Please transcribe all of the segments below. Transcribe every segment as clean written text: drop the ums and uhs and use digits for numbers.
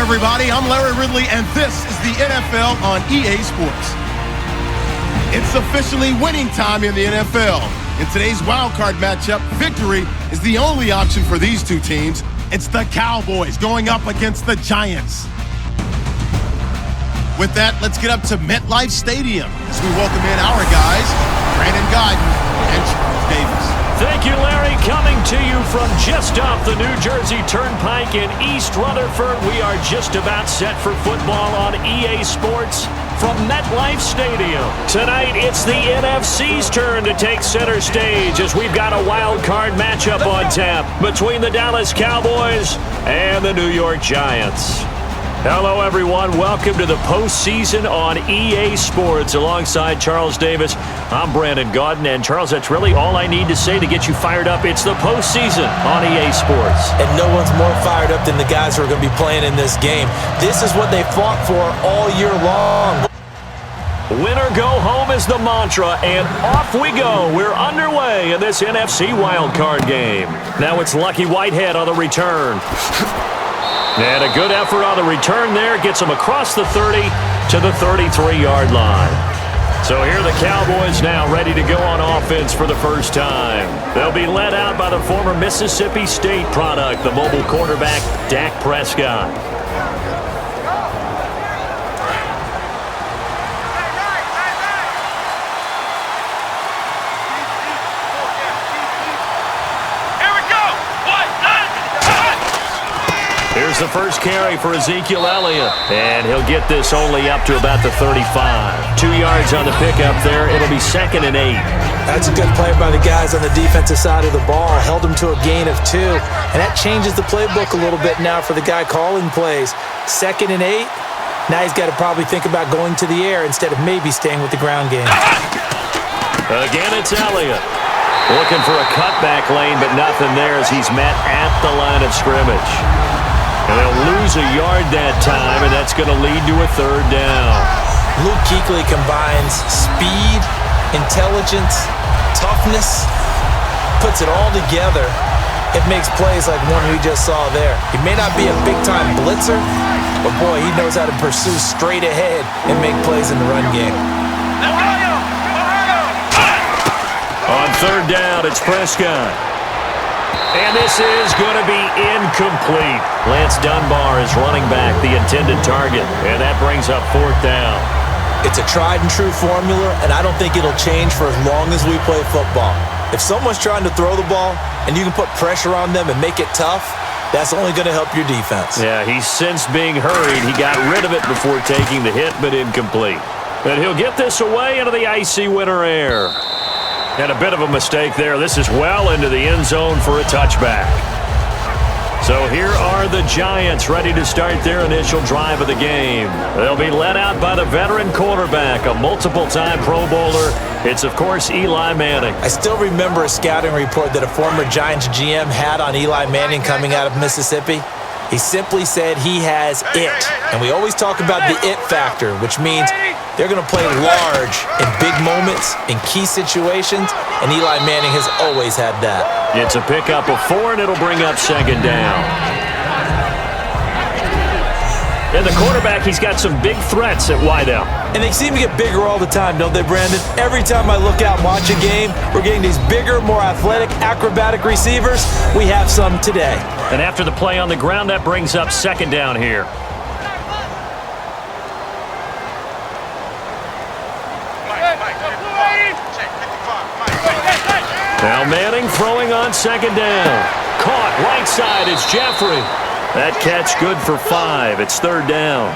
everybody. I'm Larry Ridley, and this is the NFL on EA Sports. It's officially winning time in the NFL. In today's wildcard matchup, victory is the only option for these two teams. It's the Cowboys going up against the Giants. With that, let's get up to MetLife Stadium as we welcome in our guys, Brandon Gaudin and Charles Davis. Thank you, Larry. Coming to you from just off the New Jersey Turnpike in East Rutherford. We are just about set for football on EA Sports from MetLife Stadium. Tonight, it's the NFC's turn to take center stage as we've got a wild card matchup on tap between the Dallas Cowboys and the New York Giants. Hello, everyone. Welcome to the postseason on EA Sports. Alongside Charles Davis, I'm Brandon Gaudin. And Charles, that's really all I need to say to get you fired up. It's the postseason on EA Sports. And no one's more fired up than the guys who are going to be playing in this game. This is what they fought for all year long. Win or go home is the mantra, and off we go. We're underway in this NFC wildcard game. Now it's Lucky Whitehead on the return. And a good effort on the return there. Gets him across the 30 to the 33-yard line. So here are the Cowboys now ready to go on offense for the first time. They'll be led out by the former Mississippi State product, the mobile quarterback, Dak Prescott. Here's the first carry for Ezekiel Elliott, and he'll get this only up to about the 35. 2 yards on the pickup there. It'll be 2nd and 8. That's a good play by the guys on the defensive side of the ball. Held him to a gain of 2, and that changes the playbook a little bit now for the guy calling plays. 2nd and 8. Now he's got to probably think about going to the air instead of maybe staying with the ground game. Again, it's Elliott. Looking for a cutback lane, but nothing there as he's met at the line of scrimmage. And they'll lose a yard that time, and that's going to lead to a 3rd down. Luke Kuechly combines speed, intelligence, toughness, puts it all together. It makes plays like one we just saw there. He may not be a big-time blitzer, but boy, he knows how to pursue straight ahead and make plays in the run game. On 3rd down, it's Prescott. And this is going to be incomplete. Lance Dunbar is running back, the intended target, and that brings up 4th down. It's a tried-and-true formula, and I don't think it'll change for as long as we play football. If someone's trying to throw the ball and you can put pressure on them and make it tough, that's only going to help your defense. Yeah, he's since being hurried. He got rid of it before taking the hit, but incomplete. And he'll get this away into the icy winter air. And a bit of a mistake there. This is well into the end zone for a touchback. So here are the Giants ready to start their initial drive of the game. They'll be led out by the veteran quarterback, a multiple-time Pro Bowler. It's, of course, Eli Manning. I still remember a scouting report that a former Giants GM had on Eli Manning coming out of Mississippi. He simply said he has it. And we always talk about the it factor, which means they're going to play large in big moments, in key situations, and Eli Manning has always had that. It's a pickup of 4, and it'll bring up 2nd down. And the quarterback, he's got some big threats at wideout. And they seem to get bigger all the time, don't they, Brandon? Every time I look out and watch a game, we're getting these bigger, more athletic, acrobatic receivers. We have some today. And after the play on the ground, that brings up 2nd down here. Now Manning throwing on 2nd down. Caught right side, it's Jeffrey. That catch good for 5. It's 3rd down.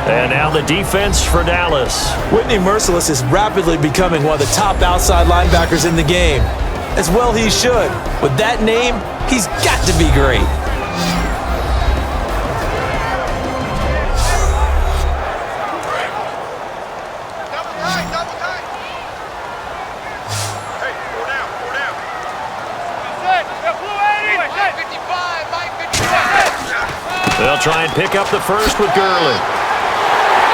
And now the defense for Dallas. Whitney Mercilus is rapidly becoming one of the top outside linebackers in the game. As well he should. With that name, he's got to be great. They'll try and pick up the first with Gurley.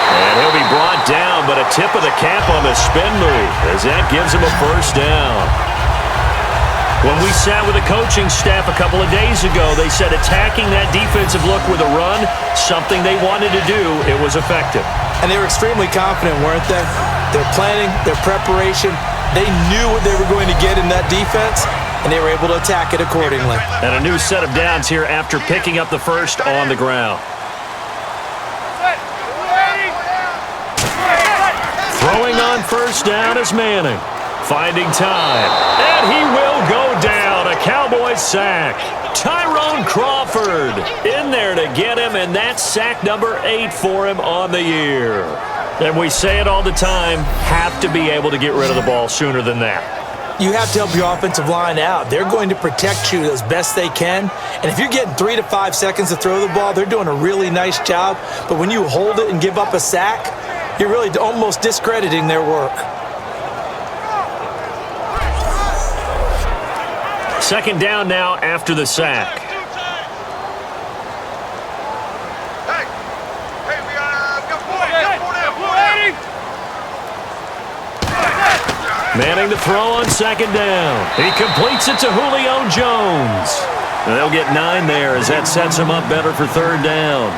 And he'll be brought down, but a tip of the cap on the spin move as that gives him a 1st down. Well, When we sat with the coaching staff a couple of days ago, they said attacking that defensive look with a run, something they wanted to do, it was effective. And they were extremely confident, weren't they? Their planning, their preparation, they knew what they were going to get in that defense, and they were able to attack it accordingly. And a new set of downs here after picking up the first on the ground. Throwing on first down is Manning. Finding time. And he will go down. A Cowboys sack. Tyrone Crawford in there to get him, and that's sack number 8 for him on the year. And we say it all the time, have to be able to get rid of the ball sooner than that. You have to help your offensive line out. They're going to protect you as best they can. And if you're getting 3 to 5 seconds to throw the ball, they're doing a really nice job. But when you hold it and give up a sack, you're really almost discrediting their work. Second down now after the sack. Manning to throw on second down. He completes it to Julio Jones. And they'll get 9 there as that sets him up better for third down.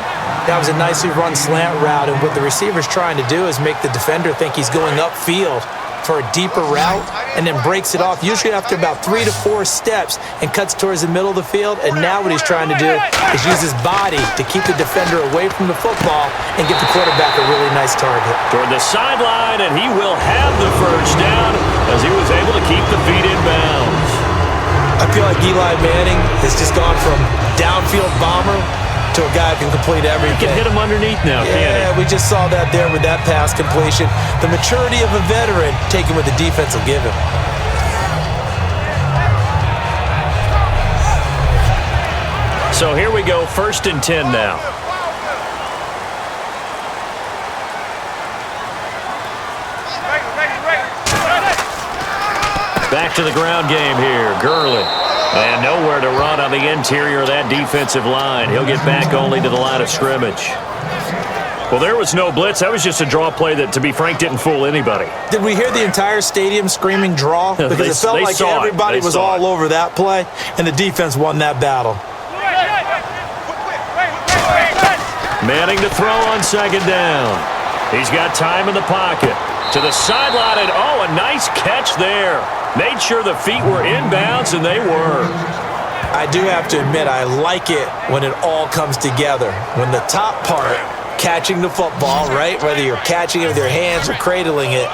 That was a nicely run slant route, and what the receiver's trying to do is make the defender think he's going upfield for a deeper route and then breaks it off, usually after about 3 to 4 steps, and cuts towards the middle of the field. And now what he's trying to do is use his body to keep the defender away from the football and get the quarterback a really nice target. Toward the sideline, and he will have the first down as he was able to keep the feet in bounds. I feel like Eli Manning has just gone from downfield bomber to a guy who can complete everything. He can hit him underneath now, can't he? Yeah, we just saw that there with that pass completion. The maturity of a veteran taking what the defense will give him. So here we go, 1st and 10 now. Back to the ground game here, Gurley. And nowhere to run on the interior of that defensive line. He'll get back only to the line of scrimmage. Well, there was no blitz. That was just a draw play that, to be frank, didn't fool anybody. Did we hear the entire stadium screaming draw? Because it felt like everybody was all over that play, and the defense won that battle. Manning to throw on second down. He's got time in the pocket. To the sideline, and oh, a nice catch there. Made sure the feet were inbounds, and they were. I do have to admit, I like it when it all comes together. When the top part, catching the football, right, whether you're catching it with your hands or cradling it,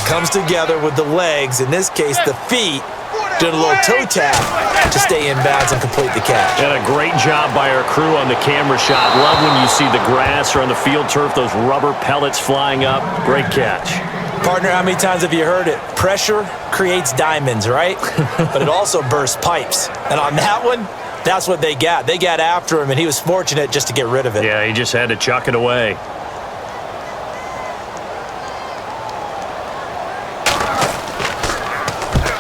comes together with the legs, in this case the feet, doing a little toe tap to stay in bounds and complete the catch. And a great job by our crew on the camera shot. Love when you see the grass or on the field turf, those rubber pellets flying up. Great catch. Partner, how many times have you heard it? Pressure creates diamonds, right? But it also bursts pipes. And on that one, that's what they got. They got after him, and he was fortunate just to get rid of it. Yeah, he just had to chuck it away.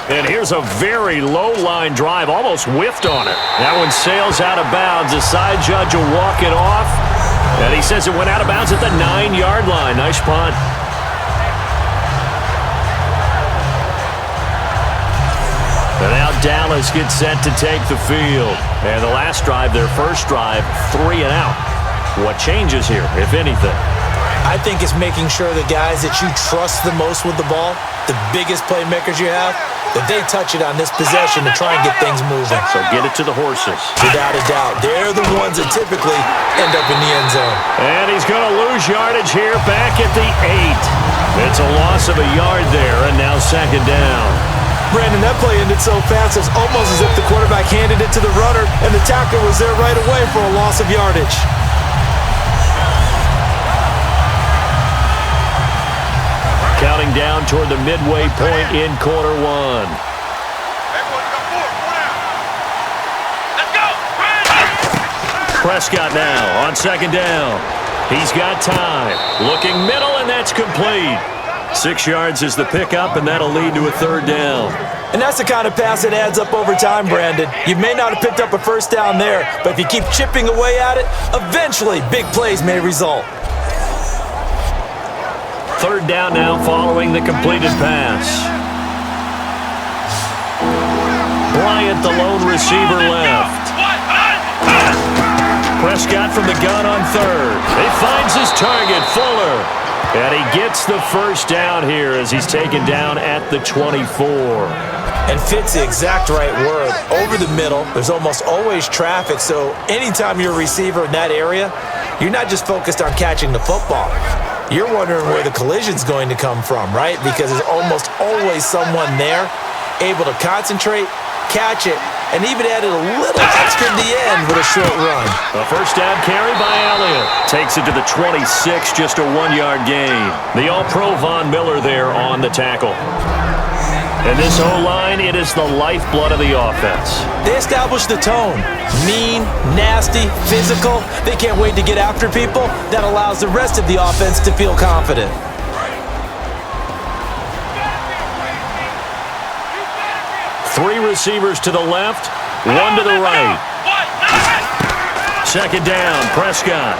And here's a very low-line drive, almost whiffed on it. That one sails out of bounds. The side judge will walk it off. And he says it went out of bounds at the 9-yard line. Nice punt. And now Dallas gets set to take the field. And the last drive, their first drive, 3 and out. What changes here, if anything? I think it's making sure the guys that you trust the most with the ball, the biggest playmakers you have, that they touch it on this possession to try and get things moving. So get it to the horses. Without a doubt. They're the ones that typically end up in the end zone. And he's going to lose yardage here back at the 8. It's a loss of a yard there, and now second down. Brandon, that play ended so fast, it's almost as if the quarterback handed it to the runner, and the tackler was there right away for a loss of yardage. Counting down toward the midway point in quarter 1. Prescott now on second down. He's got time. Looking middle, and that's complete. 6 yards is the pickup, and that'll lead to a third down. And that's the kind of pass that adds up over time, Brandon. You may not have picked up a first down there, but if you keep chipping away at it, eventually big plays may result. Third down now following the completed pass. Bryant, the lone receiver, left. Prescott from the gun on third. He finds his target, Fuller. And he gets the first down here as he's taken down at the 24. And fits the exact right word. Over the middle, there's almost always traffic, so anytime you're a receiver in that area, you're not just focused on catching the football. You're wondering where the collision's going to come from, right? Because there's almost always someone there able to concentrate, catch it, and even added a little extra at the end with a short run. A first down carry by Elliott. Takes it to the 26, just a 1-yard gain. The All-Pro Von Miller there on the tackle. And this O-line, it is the lifeblood of the offense. They establish the tone. Mean, nasty, physical. They can't wait to get after people. That allows the rest of the offense to feel confident. Three receivers to the left, one to the right. Second down, Prescott.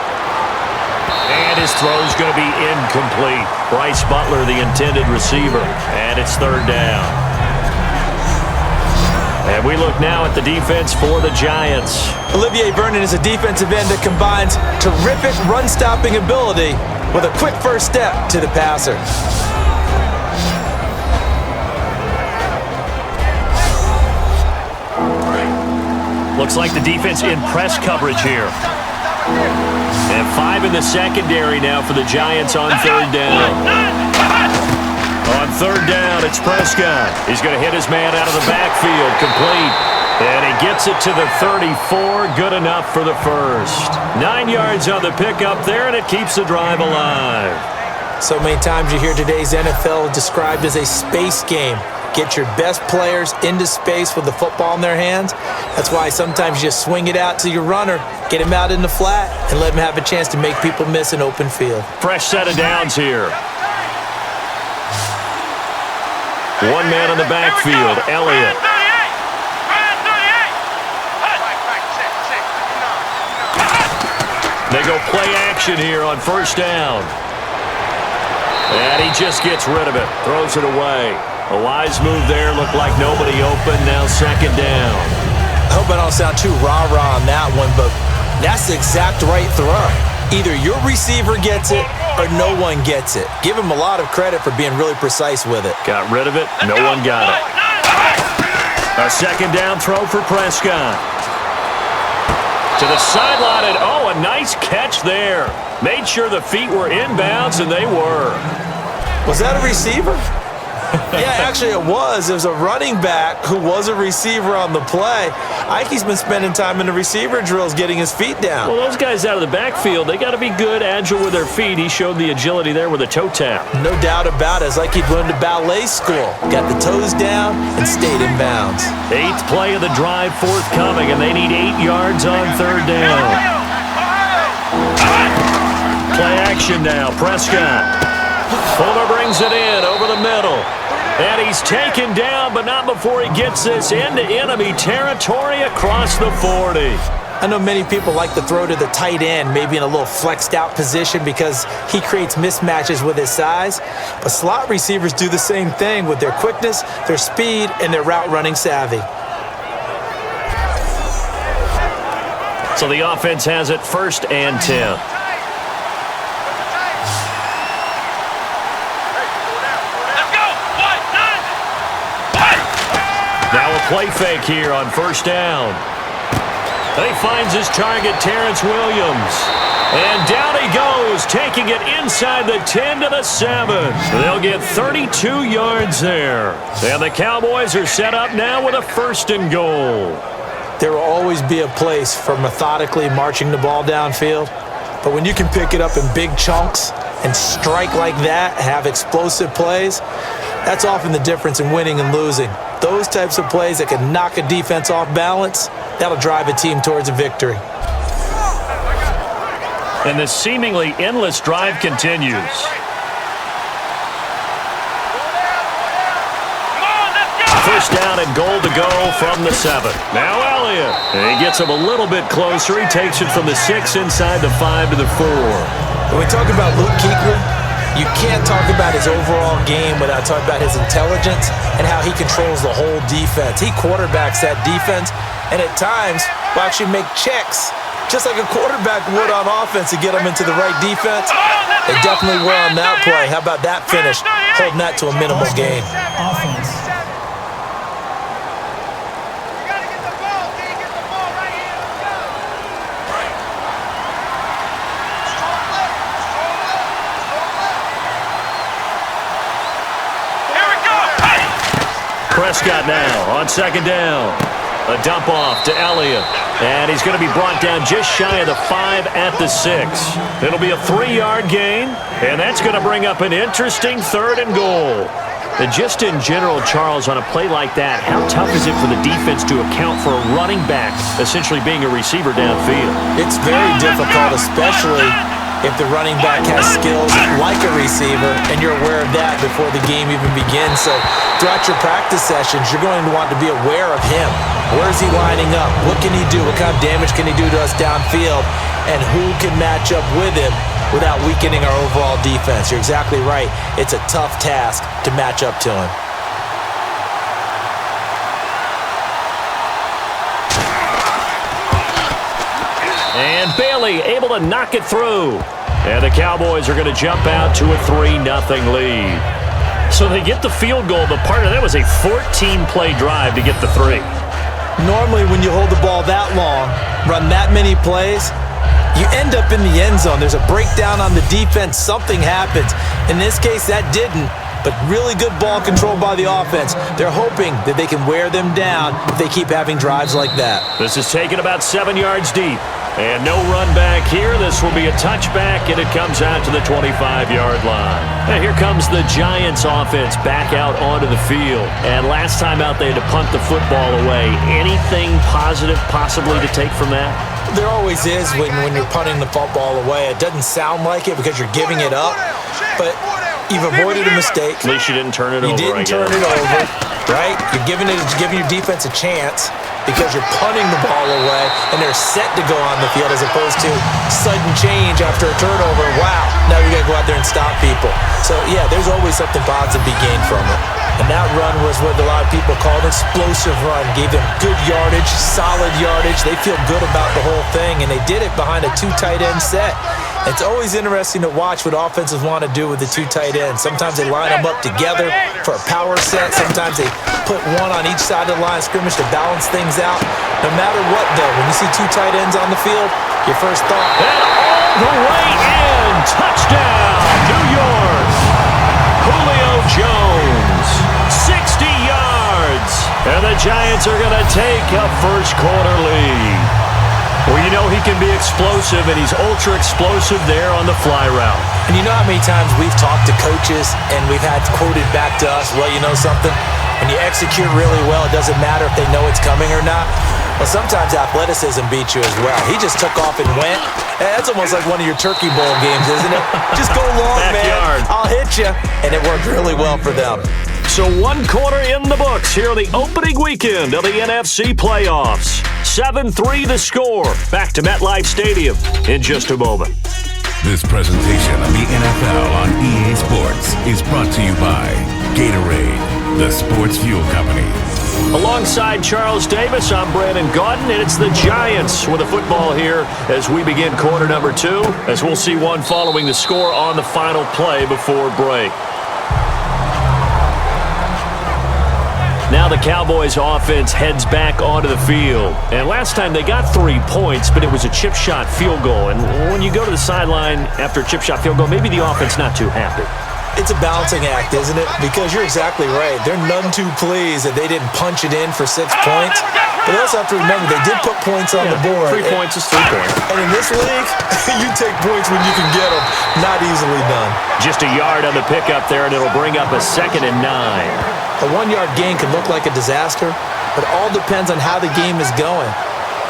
And his throw's going to be incomplete. Bryce Butler, the intended receiver. And it's third down. And we look now at the defense for the Giants. Olivier Vernon is a defensive end that combines terrific run-stopping ability with a quick first step to the passer. Looks like the defense in press coverage here. And 5 in the secondary now for the Giants on third down. On third down, it's Prescott. He's going to hit his man out of the backfield, complete. And he gets it to the 34, good enough for the first. 9 yards on the pickup there, and it keeps the drive alive. So many times you hear today's NFL described as a space game. Get your best players into space with the football in their hands. That's why sometimes you just swing it out to your runner, get him out in the flat, and let him have a chance to make people miss an open field. Fresh set of downs here. One man in the backfield, Elliott. They go play action here on first down. And he just gets rid of it, throws it away. A wise move there, looked like nobody open, now second down. I hope I don't sound too rah-rah on that one, but that's the exact right throw. Either your receiver gets it or no one gets it. Give him a lot of credit for being really precise with it. Got rid of it, no one got it. A second down throw for Prescott. To the sideline, and oh, a nice catch there. Made sure the feet were inbounds, and they were. Was that a receiver? Yeah, actually it was. It was a running back who was a receiver on the play. Ike's been spending time in the receiver drills getting his feet down. Well, those guys out of the backfield, they got to be good, agile with their feet. He showed the agility there with a toe tap. No doubt about it. It's like he'd went to ballet school. Got the toes down and stayed in bounds. 8th play of the drive forthcoming, and they need 8 yards on third down. Play action now, Prescott. Fuller brings it in over the middle. And he's taken down, but not before he gets this into enemy territory across the 40. I know many people like to throw to the tight end, maybe in a little flexed out position because he creates mismatches with his size. But slot receivers do the same thing with their quickness, their speed, and their route running savvy. So the offense has it 1st and 10. Now a play fake here on first down. He finds his target, Terrence Williams. And down he goes, taking it inside the 10 to the 7. They'll get 32 yards there. And the Cowboys are set up now with a 1st and goal. There will always be a place for methodically marching the ball downfield. But when you can pick it up in big chunks and strike like that, have explosive plays, that's often the difference in winning and losing. Those types of plays that can knock a defense off balance, that'll drive a team towards a victory. And the seemingly endless drive continues. First down and goal to go from the 7. Now Elliott. And he gets him a little bit closer. He takes it from the 6 inside the 5 to the 4. When we talk about Luke Kuechly, You can't talk about his overall game without talking about his intelligence and how he controls the whole defense. He quarterbacks that defense and at times will actually make checks, just like a quarterback would on offense to get them into the right defense. They definitely were on that play. How about that finish? Holding that to a minimal gain. Offense. Prescott now on second down. A dump off to Elliott. And he's going to be brought down just shy of the 5 at the 6. It'll be a 3-yard gain, and that's going to bring up an interesting 3rd and goal. And just in general, Charles, on a play like that, how tough is it for the defense to account for a running back essentially being a receiver downfield? It's very difficult, especially if the running back has skills like a receiver, and you're aware of that before the game even begins. So throughout your practice sessions, you're going to want to be aware of him. Where is he lining up? What can he do? What kind of damage can he do to us downfield? And who can match up with him without weakening our overall defense? You're exactly right. It's a tough task to match up to him. And Bailey able to knock it through. And the Cowboys are going to jump out to a 3-0 lead. So they get the field goal, but part of that was a 14-play drive to get the 3. Normally, when you hold the ball that long, run that many plays, you end up in the end zone. There's a breakdown on the defense. Something happens. In this case, that didn't. But really good ball control by the offense. They're hoping that they can wear them down if they keep having drives like that. This is taken about 7 yards deep. And no run back here. This will be a touchback, and it comes out to the 25-yard line. And here comes the Giants offense back out onto the field. And last time out, they had to punt the football away. Anything positive possibly to take from that? There always is when you're punting the football away. It doesn't sound like it because you're giving it up, but you've avoided a mistake. At least you didn't turn it over. You didn't turn it over, right? You're giving your defense a chance because you're punting the ball away and they're set to go on the field as opposed to sudden change after a turnover. Wow, now you got to go out there and stop people. So, yeah, there's always something positive to be gained from it. And that run was what a lot of people call an explosive run. Gave them good yardage, solid yardage. They feel good about the whole thing, and they did it behind a 2 tight end set. It's always interesting to watch what offenses want to do with the 2 tight ends. Sometimes they line them up together for a power set. Sometimes they put one on each side of the line of scrimmage to balance things out. No matter what, though, when you see 2 tight ends on the field, your first thought. And all the way in. Touchdown, New York. Julio Jones, 60 yards. And the Giants are going to take a first-quarter lead. Well, you know he can be explosive, and he's ultra-explosive there on the fly route. And you know how many times we've talked to coaches and we've had quoted back to us, well, you know something? When you execute really well, it doesn't matter if they know it's coming or not. Well, sometimes athleticism beats you as well. He just took off and went. That's almost like one of your Turkey Bowl games, isn't it? Just go long, Backyard. man. I'll hit you. And it worked really well for them. So 1 quarter in the books here on the opening weekend of the NFC playoffs. 7-3 the score. Back to MetLife Stadium in just a moment. This presentation of the NFL on EA Sports is brought to you by Gatorade, the sports fuel company. Alongside Charles Davis, I'm Brandon Gaudin, and it's the Giants with the football here as we begin quarter number 2, as we'll see one following the score on the final play before break. Now the Cowboys offense heads back onto the field. And last time they got 3 points, but it was a chip shot field goal. And when you go to the sideline after a chip shot field goal, maybe the offense not too happy. It's a balancing act, isn't it? Because you're exactly right. They're none too pleased that they didn't punch it in for 6 points. But they also have to remember they did put points on the board. 3 points is 3 points. And in this league, you take points when you can get them. Not easily done. Just a yard on the pickup there, and it'll bring up a 2nd and 9. A 1-yard gain can look like a disaster, but all depends on how the game is going.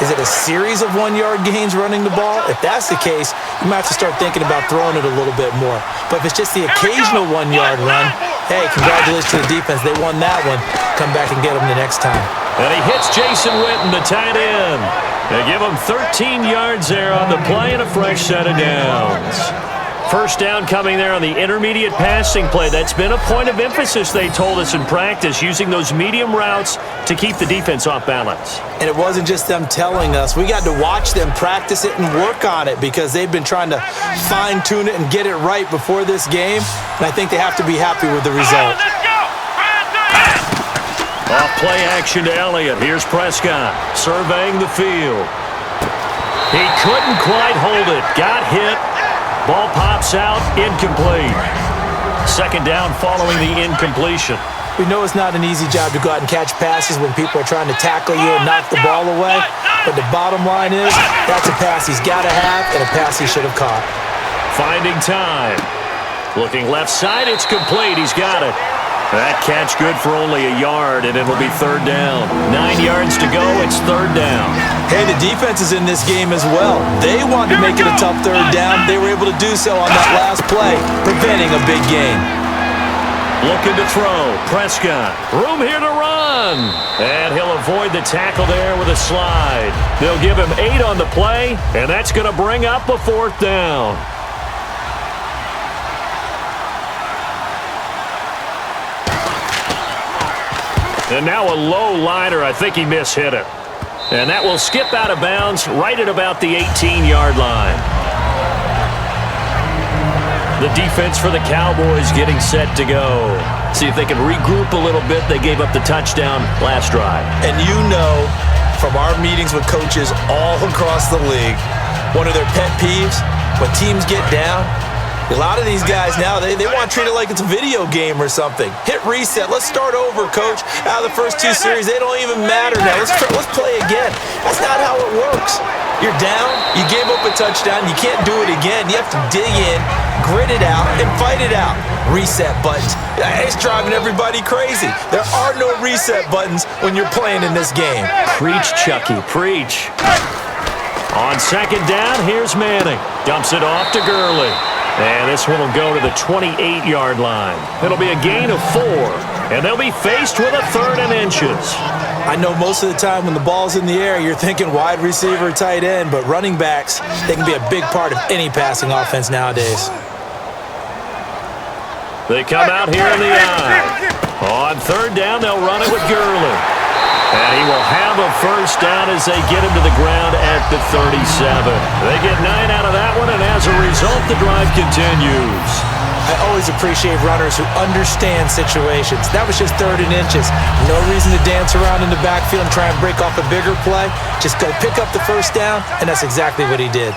Is it a series of 1-yard gains running the ball? If that's the case, you might have to start thinking about throwing it a little bit more. But if it's just the occasional 1-yard run, hey, congratulations to the defense. They won that one. Come back and get them the next time. And he hits Jason Witten, the tight end. They give him 13 yards there on the play and a fresh set of downs. First down coming there on the intermediate passing play. That's been a point of emphasis, they told us in practice, using those medium routes to keep the defense off balance. And it wasn't just them telling us. We got to watch them practice it and work on it because they've been trying to fine-tune it and get it right before this game. And I think they have to be happy with the result. Off play action to Elliott. Here's Prescott surveying the field. He couldn't quite hold it. Got hit. Ball pops out. Incomplete. Second down following the incompletion. We know it's not an easy job to go out and catch passes when people are trying to tackle you and knock the ball away. But the bottom line is that's a pass he's got to have and a pass he should have caught. Finding time. Looking left side. It's complete. He's got it. That catch good for only a yard, and it'll be third down. 9 yards to go, it's third down. Hey, the defense is in this game as well. They wanted to make it a tough third down. They were able to do so on that last play, preventing a big gain. Looking to throw. Prescott. Room here to run. And he'll avoid the tackle there with a slide. They'll give him 8 on the play, and that's going to bring up a fourth down. And now a low liner. I think he mishit it. And that will skip out of bounds right at about the 18-yard line. The defense for the Cowboys getting set to go. See if they can regroup a little bit. They gave up the touchdown last drive. And you know from our meetings with coaches all across the league, one of their pet peeves, when teams get down, a lot of these guys now, they want to treat it like it's a video game or something. Hit reset. Let's start over, coach. Out of the first 2 series, they don't even matter now. Let's play again. That's not how it works. You're down. You gave up a touchdown. You can't do it again. You have to dig in, grit it out, and fight it out. Reset buttons. It's driving everybody crazy. There are no reset buttons when you're playing in this game. Preach, Chucky. Preach. On second down, here's Manning. Dumps it off to Gurley. And this one will go to the 28-yard line. It'll be a gain of 4, and they'll be faced with a 3rd and inches. I know most of the time when the ball's in the air, you're thinking wide receiver, tight end, but running backs, they can be a big part of any passing offense nowadays. They come out here in the eye. On third down, they'll run it with Gurley. And he will have a first down as they get him to the ground at the 37. They get 9 out of that one, and as a result, the drive continues. I always appreciate runners who understand situations. That was just 3rd and inches. No reason to dance around in the backfield and try and break off a bigger play. Just go pick up the first down, and that's exactly what he did.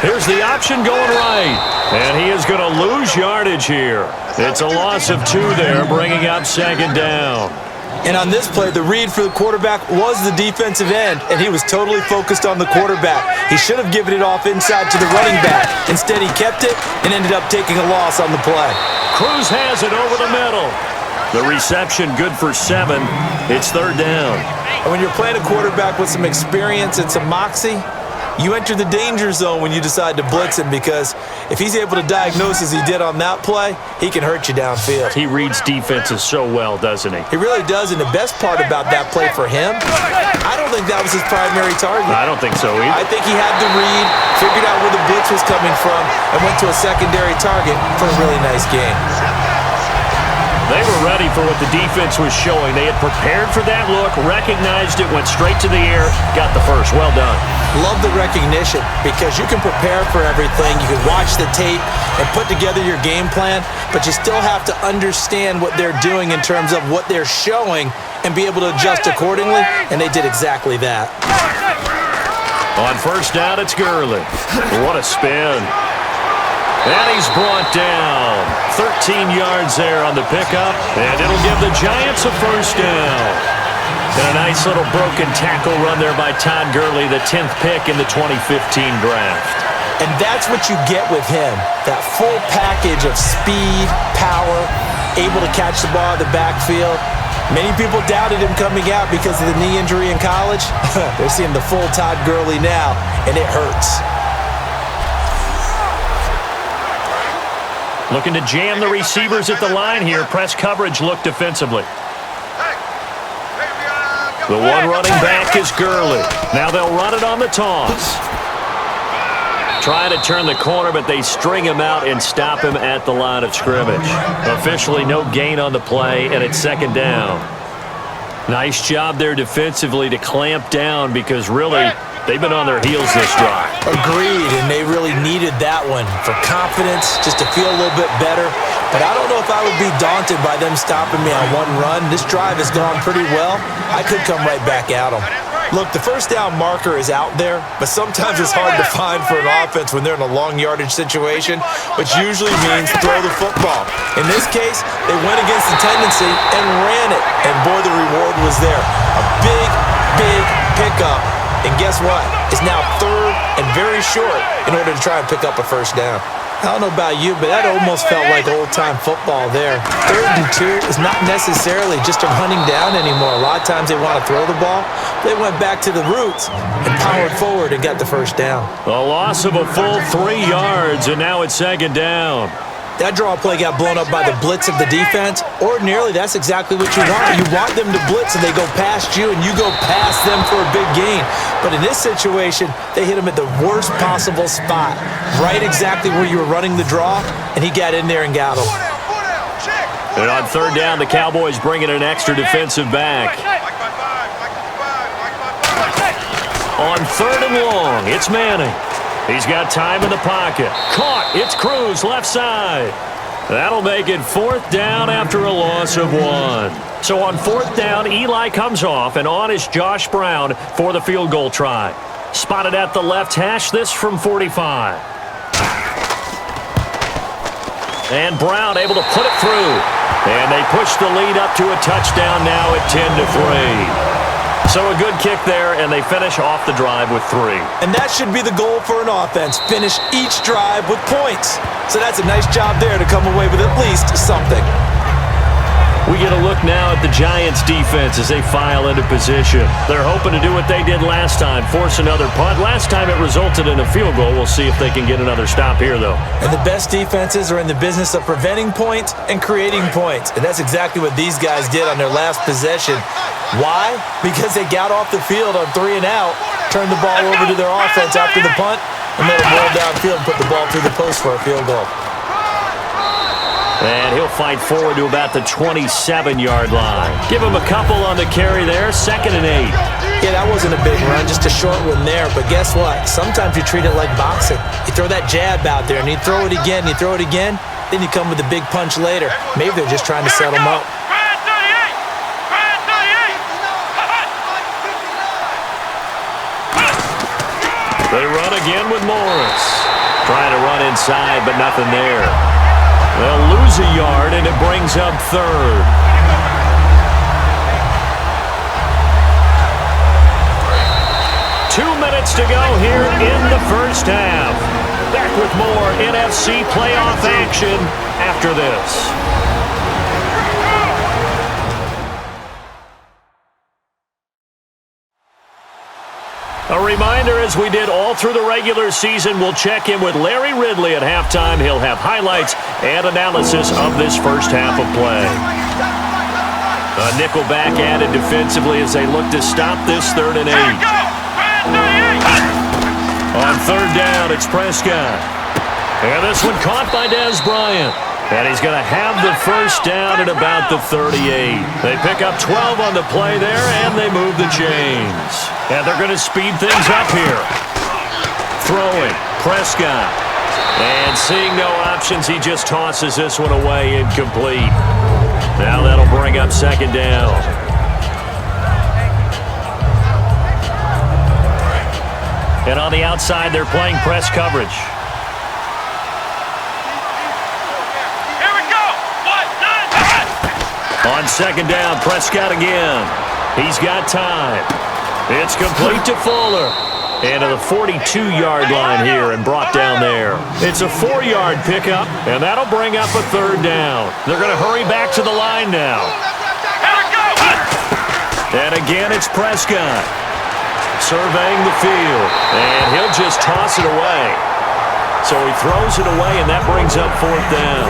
Here's the option going right. And he is going to lose yardage here. It's a loss of 2 there, bringing up second down. And on this play, the read for the quarterback was the defensive end, and he was totally focused on the quarterback. He should have given it off inside to the running back. Instead, he kept it and ended up taking a loss on the play. Cruz has it over the middle. The reception good for 7. It's third down. And when you're playing a quarterback with some experience and some moxie, you enter the danger zone when you decide to blitz him, because if he's able to diagnose as he did on that play, he can hurt you downfield. He reads defenses so well, doesn't he? He really does, and the best part about that play for him, I don't think that was his primary target. I don't think so either. I think he had the read, figured out where the blitz was coming from, and went to a secondary target for a really nice game. They were ready for what the defense was showing. They had prepared for that look, recognized it, went straight to the air, got the first. Well done. Love the recognition, because you can prepare for everything. You can watch the tape and put together your game plan, but you still have to understand what they're doing in terms of what they're showing and be able to adjust accordingly, and they did exactly that. On first down, it's Gurley. What a spin. And he's brought down. 13 yards there on the pickup, and it'll give the Giants a first down. And a nice little broken tackle run there by Todd Gurley, the 10th pick in the 2015 draft. And that's what you get with him, that full package of speed, power, able to catch the ball in the backfield. Many people doubted him coming out because of the knee injury in college. They're seeing the full Todd Gurley now, and it hurts. Looking to jam the receivers at the line here. Press coverage look defensively. The one running back is Gurley. Now they'll run it on the toss. Trying to turn the corner, but they string him out and stop him at the line of scrimmage. Officially no gain on the play, and it's second down. Nice job there defensively to clamp down because really they've been on their heels this drive. Agreed, and they really needed that one for confidence, just to feel a little bit better. But I don't know if I would be daunted by them stopping me on one run. This drive has gone pretty well. I could come right back at them. Look, the first down marker is out there, but sometimes it's hard to find for an offense when they're in a long yardage situation, which usually means throw the football. In this case, they went against the tendency and ran it, and boy, the reward was there. A big pickup, and guess what? It's now third and very short in order to try and pick up a first down. I don't know about you, but that almost felt like old-time football there. 3rd and 2 is not necessarily just a hunting down anymore. A lot of times they want to throw the ball. They went back to the roots and powered forward and got the first down. A loss of a full 3 yards, and now it's second down. That draw play got blown up by the blitz of the defense. Ordinarily, that's exactly what you want. You want them to blitz and they go past you and you go past them for a big gain. But in this situation, they hit him at the worst possible spot. Right exactly where you were running the draw, and he got in there and got him. And on third down, the Cowboys bring in an extra defensive back. On third and long, it's Manning. He's got time in the pocket. Caught. It's Cruz, left side. That'll make it 4th down after a loss of 1. So on 4th down, Eli comes off, and on is Josh Brown for the field goal try. Spotted at the left hash, this from 45. And Brown able to put it through. And they push the lead up to a touchdown now at 10-3. So a good kick there, and they finish off the drive with 3. And that should be the goal for an offense. Finish each drive with points. So that's a nice job there to come away with at least something. We get a look now at the Giants' defense as they file into position. They're hoping to do what they did last time, force another punt. Last time it resulted in a field goal. We'll see if they can get another stop here, though. And the best defenses are in the business of preventing points and creating points. And that's exactly what these guys did on their last possession. Why? Because they got off the field on 3 and out, turned the ball over to their offense after the punt, and let them roll downfield and put the ball through the post for a field goal. And he'll fight forward to about the 27-yard line. Give him a couple on the carry there, 2nd and 8. Yeah, that wasn't a big run, just a short one there. But guess what? Sometimes you treat it like boxing. You throw that jab out there, and you throw it again, you throw it again, then you come with a big punch later. Maybe they're just trying to set him up. They run again with Morris. Trying to run inside, but nothing there. They'll lose a yard, and it brings up 3rd. Two minutes to go here in the first half. Back with more NFC playoff action after this. A reminder, as we did all through the regular season, we'll check in with Larry Ridley at halftime. He'll have highlights and analysis of this first half of play. A nickel back added defensively as they look to stop this 3rd and 8. On third down, it's Prescott. And this one caught by Dez Bryant. And he's going to have the first down at about the 38. They pick up 12 on the play there, and they move the chains. And they're going to speed things up here. Throwing, Prescott. And seeing no options, he just tosses this one away, incomplete. Now that'll bring up 2nd down. And on the outside, they're playing press coverage. On 2nd down, Prescott again. He's got time. It's complete to Fuller. And to the 42-yard line here and brought down there. It's a 4-yard pickup, and that'll bring up a 3rd down. They're going to hurry back to the line now. And again, it's Prescott. Surveying the field. And he'll just toss it away. So he throws it away, and that brings up 4th down.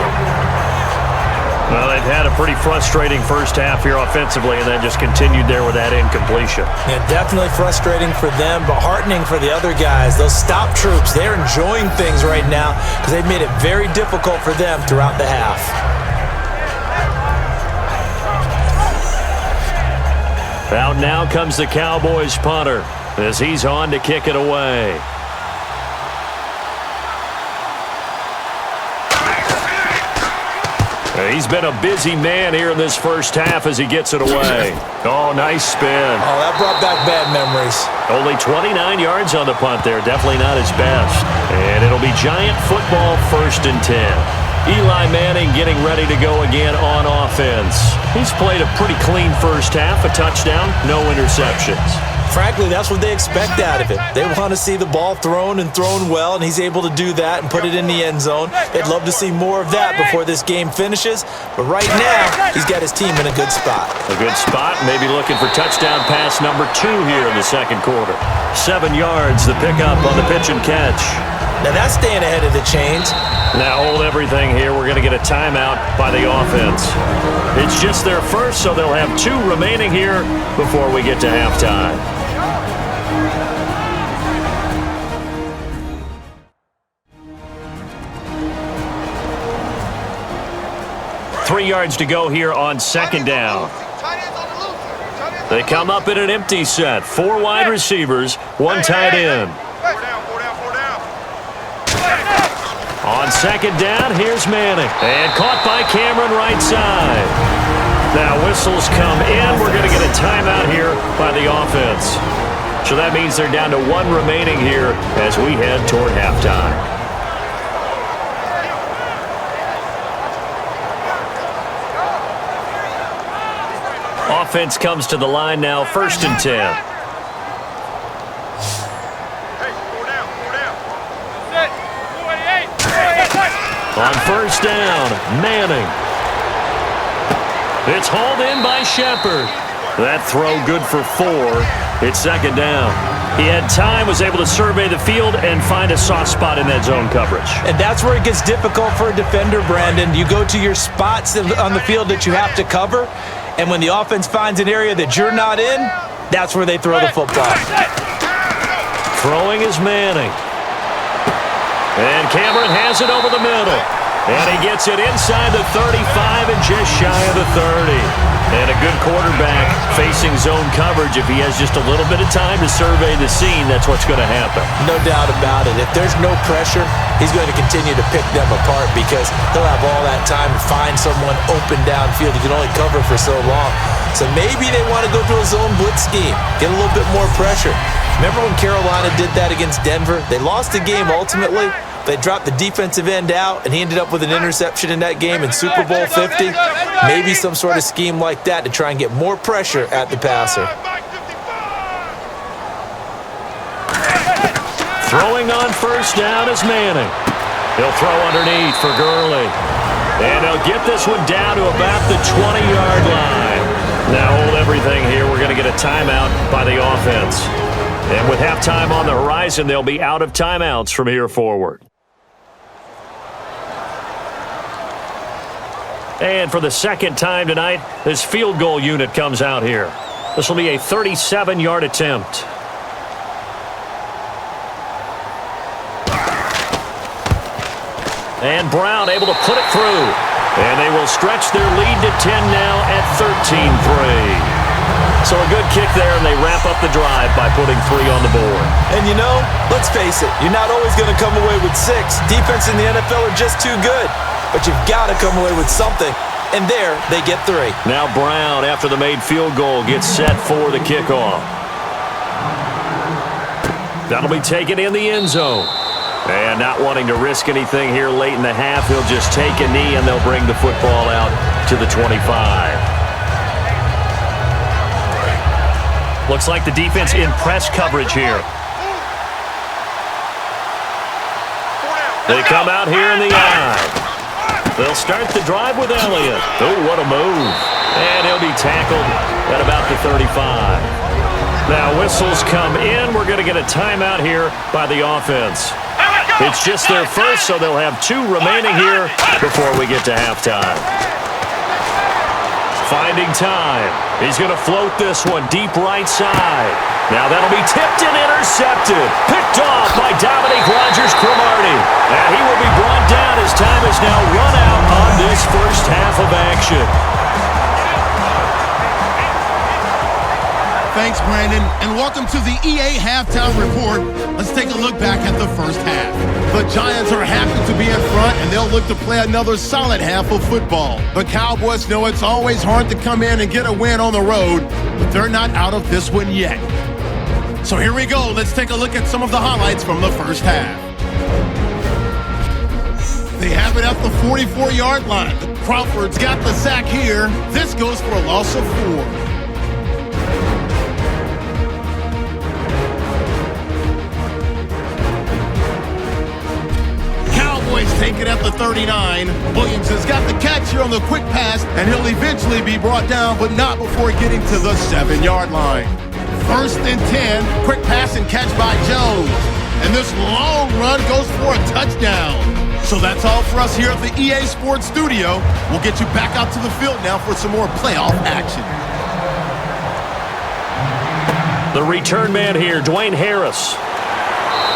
Well, they've had a pretty frustrating first half here offensively and then just continued there with that incompletion. Yeah, definitely frustrating for them, but heartening for the other guys. Those stop troops, they're enjoying things right now because they've made it very difficult for them throughout the half. Out now comes the Cowboys punter as he's on to kick it away. He's been a busy man here in this first half as he gets it away. Oh, nice spin. Oh, that brought back bad memories. Only 29 yards on the punt there. Definitely not his best. And it'll be Giant football 1st and 10. Eli Manning getting ready to go again on offense. He's played a pretty clean first half, a touchdown, no interceptions. Frankly, that's what they expect out of it. They want to see the ball thrown and thrown well, and he's able to do that and put it in the end zone. They'd love to see more of that before this game finishes, but right now, he's got his team in a good spot. A good spot, maybe looking for touchdown pass number 2 here in the second quarter. 7 yards, the pickup on the pitch and catch. Now that's staying ahead of the chains. Now hold everything here. We're going to get a timeout by the offense. It's just their first, so they'll have 2 remaining here before we get to halftime. Three yards to go here on second down. They come up in an empty set. 4 wide receivers, 1 tight end. On second down, here's Manning. And caught by Cameron right side. Now whistles come in. We're going to get a timeout here by the offense. So that means they're down to 1 remaining here as we head toward halftime. Offense comes to the line now, 1st and 10. On first down, Manning. It's hauled in by Shepard. That throw good for 4. It's second down. He had time, was able to survey the field and find a soft spot in that zone coverage. And that's where it gets difficult for a defender, Brandon. You go to your spots on the field that you have to cover, and when the offense finds an area that you're not in, that's where they throw the football. Throwing is Manning. And Cameron has it over the middle. And he gets it inside the 35 and just shy of the 30. And a good quarterback facing zone coverage. If he has just a little bit of time to survey the scene, that's what's going to happen. No doubt about it. If there's no pressure, he's going to continue to pick them apart because he'll have all that time to find someone open downfield. He can only cover for so long. So maybe they want to go to a zone blitz scheme, get a little bit more pressure. Remember when Carolina did that against Denver? They lost the game ultimately. They dropped the defensive end out, and he ended up with an interception in that game in Super Bowl 50. Maybe some sort of scheme like that to try and get more pressure at the passer. Throwing on first down is Manning. He'll throw underneath for Gurley. And he'll get this one down to about the 20-yard line. Now hold everything here. We're going to get a timeout by the offense. And with halftime on the horizon, they'll be out of timeouts from here forward. And for the second time tonight, this field goal unit comes out here. This will be a 37-yard attempt. And Brown able to put it through. And they will stretch their lead to 10 now at 13-3. So a good kick there, and they wrap up the drive by putting 3 on the board. And you know, let's face it, you're not always going to come away with 6. Defense in the NFL are just too good. But you've got to come away with something. And there, they get 3. Now Brown, after the made field goal, gets set for the kickoff. That'll be taken in the end zone. And not wanting to risk anything here late in the half, he'll just take a knee, and they'll bring the football out to the 25. Looks like the defense in press coverage here. They come out here in the eye. They'll start the drive with Elliott. Oh, what a move. And he'll be tackled at about the 35. Now whistles come in. We're going to get a timeout here by the offense. It's just their first, so they'll have 2 remaining here before we get to halftime. finding time. He's going to float this one deep right side. Now that'll be tipped and intercepted. Picked off by Dominique Rodgers-Cromartie. And he will be brought down as time is now run out on this first half of action. Thanks, Brandon, and welcome to the EA Halftime Report. Let's take a look back at the first half. The Giants are happy to be in front, and they'll look to play another solid half of football. The Cowboys know it's always hard to come in and get a win on the road, but they're not out of this one yet. So here we go. Let's take a look at some of the highlights from the first half. They have it at the 44-yard line. Crawford's got the sack here. This goes for a loss of 4. Take it at the 39. Williams has got the catch here on the quick pass, and he'll eventually be brought down, but not before getting to the 7-yard line. 1st and 10, quick pass and catch by Jones. And this long run goes for a touchdown. So that's all for us here at the EA Sports Studio. We'll get you back out to the field now for some more playoff action. The return man here, Dwayne Harris.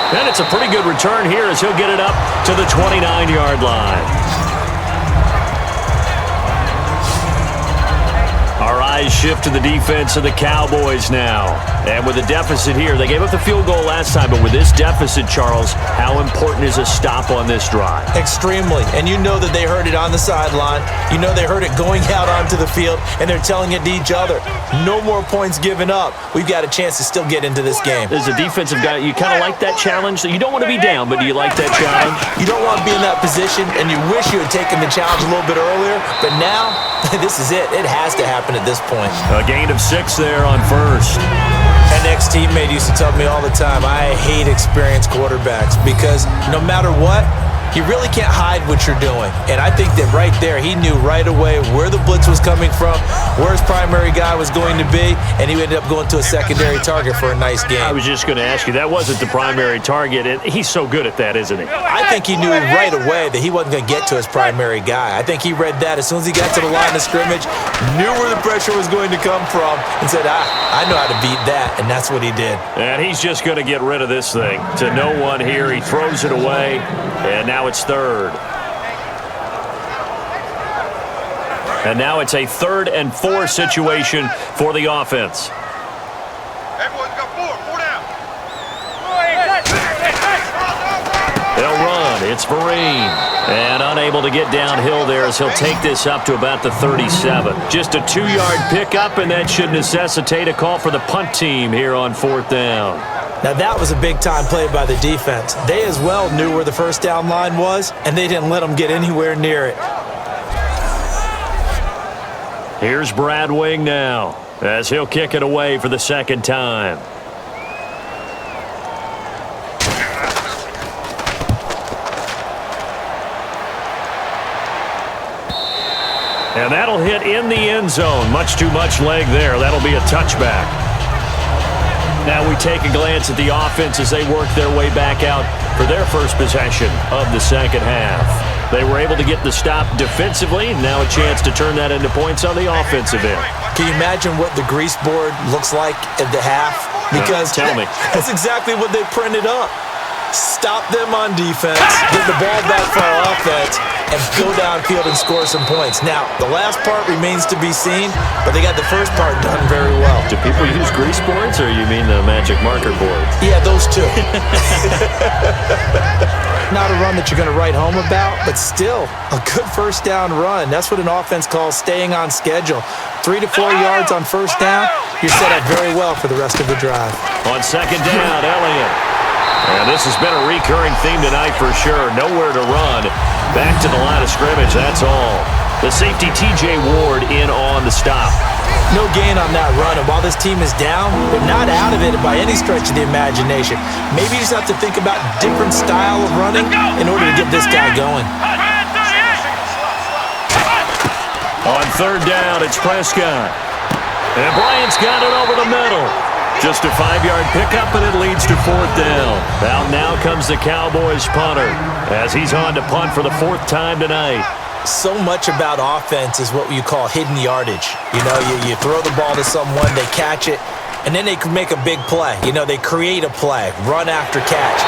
And it's a pretty good return here as he'll get it up to the 29-yard line. Our eyes shift to the defense of the Cowboys now. And with a deficit here, they gave up the field goal last time, but with this deficit, Charles, how important is a stop on this drive? Extremely. And you know that they heard it on the sideline. You know they heard it going out onto the field, and they're telling it to each other. No more points given up. We've got a chance to still get into this game. As a defensive guy, you kind of like that challenge. You don't want to be down, but do you like that challenge? You don't want to be in that position, and you wish you had taken the challenge a little bit earlier, but now, this is it. It has to happen at this point. A gain of 6 there on first. An ex-teammate used to tell me all the time, I hate experienced quarterbacks because no matter what, you really can't hide what you're doing. And I think that right there, he knew right away where the blitz was coming from, where his primary guy was going to be, and he ended up going to a secondary target for a nice game. I was just going to ask you, that wasn't the primary target, and he's so good at that, isn't he? I think he knew right away that he wasn't going to get to his primary guy. I think he read that as soon as he got to the line of scrimmage, knew where the pressure was going to come from, and said, I know how to beat that, and that's what he did. And he's just going to get rid of this thing. To no one here, he throws it away, and now it's 3rd. And now it's a 3rd and 4 situation for the offense. Everyone's got 4 down. They'll run. It's Vereen. And unable to get downhill there as he'll take this up to about the 37. Just a 2-yard pickup, and that should necessitate a call for the punt team here on 4th down. Now, that was a big-time play by the defense. They as well knew where the first down line was, and they didn't let them get anywhere near it. Here's Brad Wing now as he'll kick it away for the 2nd time. And that'll hit in the end zone. Much too much leg there. That'll be a touchback. Now we take a glance at the offense as they work their way back out for their first possession of the 2nd half. They were able to get the stop defensively. Now a chance to turn that into points on the offensive end. Can you imagine what the grease board looks like at the half? Because tell me. That's exactly what they printed up. Stop them on defense, get the ball back for our offense, and go downfield and score some points. Now, the last part remains to be seen, but they got the first part done very well. Do people use grease boards, or you mean the magic marker boards? Yeah, those two. Not a run that you're going to write home about, but still a good first down run. That's what an offense calls staying on schedule. 3 to 4 yards on first down, you're set up very well for the rest of the drive. On 2nd down, Elliott. And this has been a recurring theme tonight for sure. Nowhere to run. Back to the line of scrimmage, that's all. The safety, T.J. Ward, in on the stop. No gain on that run, and while this team is down, they're not out of it by any stretch of the imagination. Maybe you just have to think about different style of running in order to get this guy going. On 3rd down, it's Prescott. And Bryant's got it over the middle. Just a 5-yard pickup, and it leads to 4th down. Out now comes the Cowboys punter as he's on to punt for the 4th time tonight. so much about offense is what you call hidden yardage. You know, you throw the ball to someone, they catch it, and then they can make a big play. You know, they create a play, run after catch.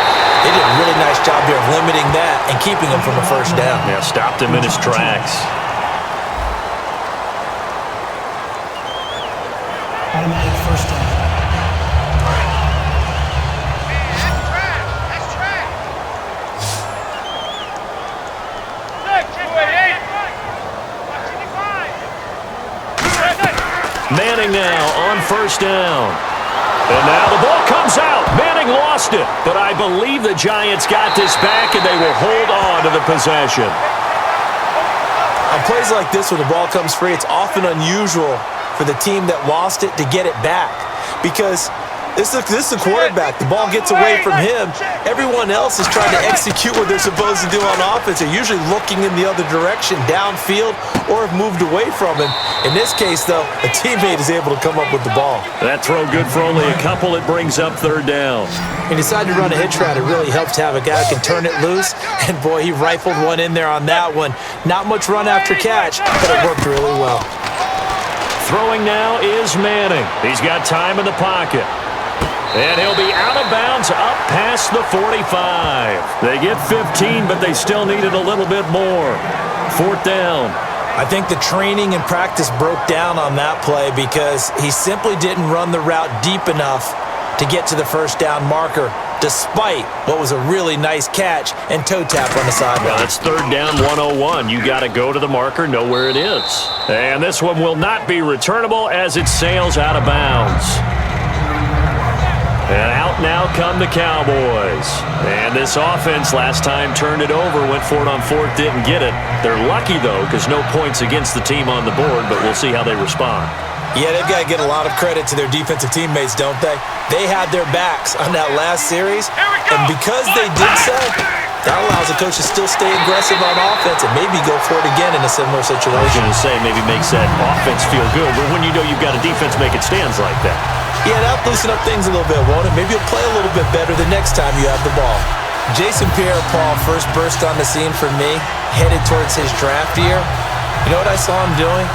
They did a really nice job here of limiting that and keeping him from a first down. Yeah, stopped him in his tracks. Automatic first down. Manning now on first down. And now the ball comes out. Manning lost it. But I believe the Giants got this back, and they will hold on to the possession. On plays like this where the ball comes free, it's often unusual for the team that lost it to get it back. Because this is the quarterback. The ball gets away from him. Everyone else is trying to execute what they're supposed to do on offense. They're usually looking in the other direction, downfield, or have moved away from him. In this case, though, a teammate is able to come up with the ball. That throw good for only a couple. It brings up third down. He decided to run a hitch route. It really helps to have a guy who can turn it loose. And, boy, he rifled one in there on that one. Not much run after catch, but it worked really well. Throwing now is Manning. He's got time in the pocket. And he'll be out of bounds up past the 45. They get 15, but they still needed a little bit more. Fourth down. I think the training and practice broke down on that play because he simply didn't run the route deep enough to get to the first down marker, despite what was a really nice catch and toe tap on the sideline. Well, it's third down 101. You got to go to the marker, know where it is. And this one will not be returnable as it sails out of bounds. And out now come the Cowboys. And this offense last time turned it over, went for it on fourth, didn't get it. They're lucky, though, because no points against the team on the board, but we'll see how they respond. Yeah, they've got to get a lot of credit to their defensive teammates, don't they? They had their backs on that last series, and because they did so, that allows the coach to still stay aggressive on offense and maybe go for it again in a similar situation. I was going to say maybe makes that offense feel good, but when you know you've got a defense making stands like that. Yeah, that'll loosen up things a little bit, won't it? Maybe you'll play a little bit better the next time you have the ball. Jason Pierre-Paul first burst on the scene for me, headed towards his draft year. You know what I saw him doing?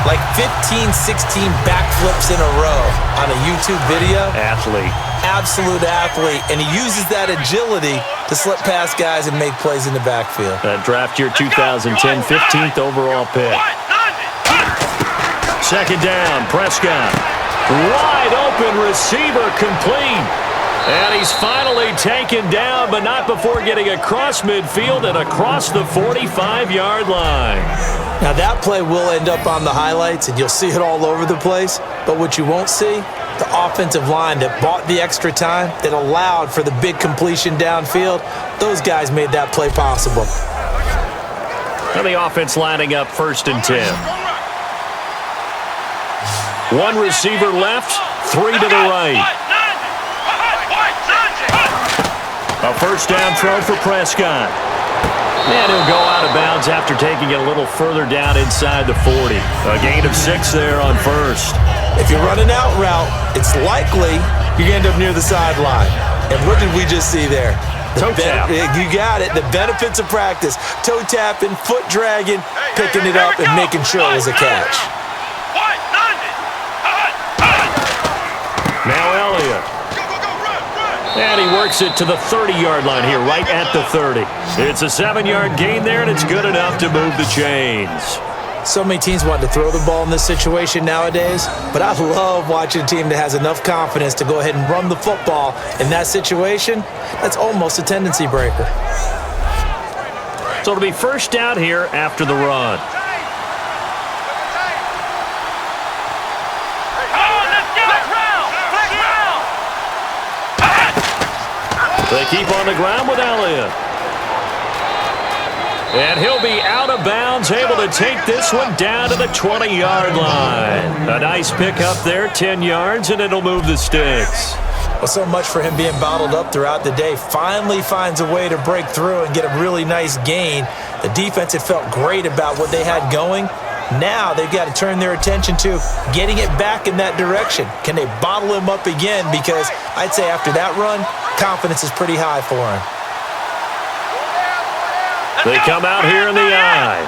Like 15, 16 backflips in a row on a YouTube video. Athlete. Absolute athlete. And he uses that agility to slip past guys and make plays in the backfield. That draft year 2010, 15th overall pick. Second down, Prescott. Wide open receiver complete. And he's finally taken down, but not before getting across midfield and across the 45-yard line. Now that play will end up on the highlights, and you'll see it all over the place. But what you won't see, the offensive line that bought the extra time, that allowed for the big completion downfield, those guys made that play possible. And the offense lining up first and 10. One receiver left, three to the right. A first down throw for Prescott. And he'll go out of bounds after taking it a little further down inside the 40. A gain of 6 there on first. If you run an out route, it's likely you end up near the sideline. And what did we just see there? Toe tap. You got it. The benefits of practice. Toe tapping, foot dragging, picking it up, and making sure it was a catch. Now Elliott. And he works it to the 30-yard line here, right at the 30. It's a 7-yard gain there, and it's good enough to move the chains. So many teams want to throw the ball in this situation nowadays, but I love watching a team that has enough confidence to go ahead and run the football in that situation. That's almost a tendency breaker. So it'll be first down here after the run. They keep on the ground with Elliott. And he'll be out of bounds, able to take this one down to the 20-yard line. A nice pickup there, 10 yards, and it'll move the sticks. Well, so much for him being bottled up throughout the day. Finally finds a way to break through and get a really nice gain. The defense had felt great about what they had going. Now they've got to turn their attention to getting it back in that direction. Can they bottle him up again? Because I'd say after that run, confidence is pretty high for him. They come out here in the eye.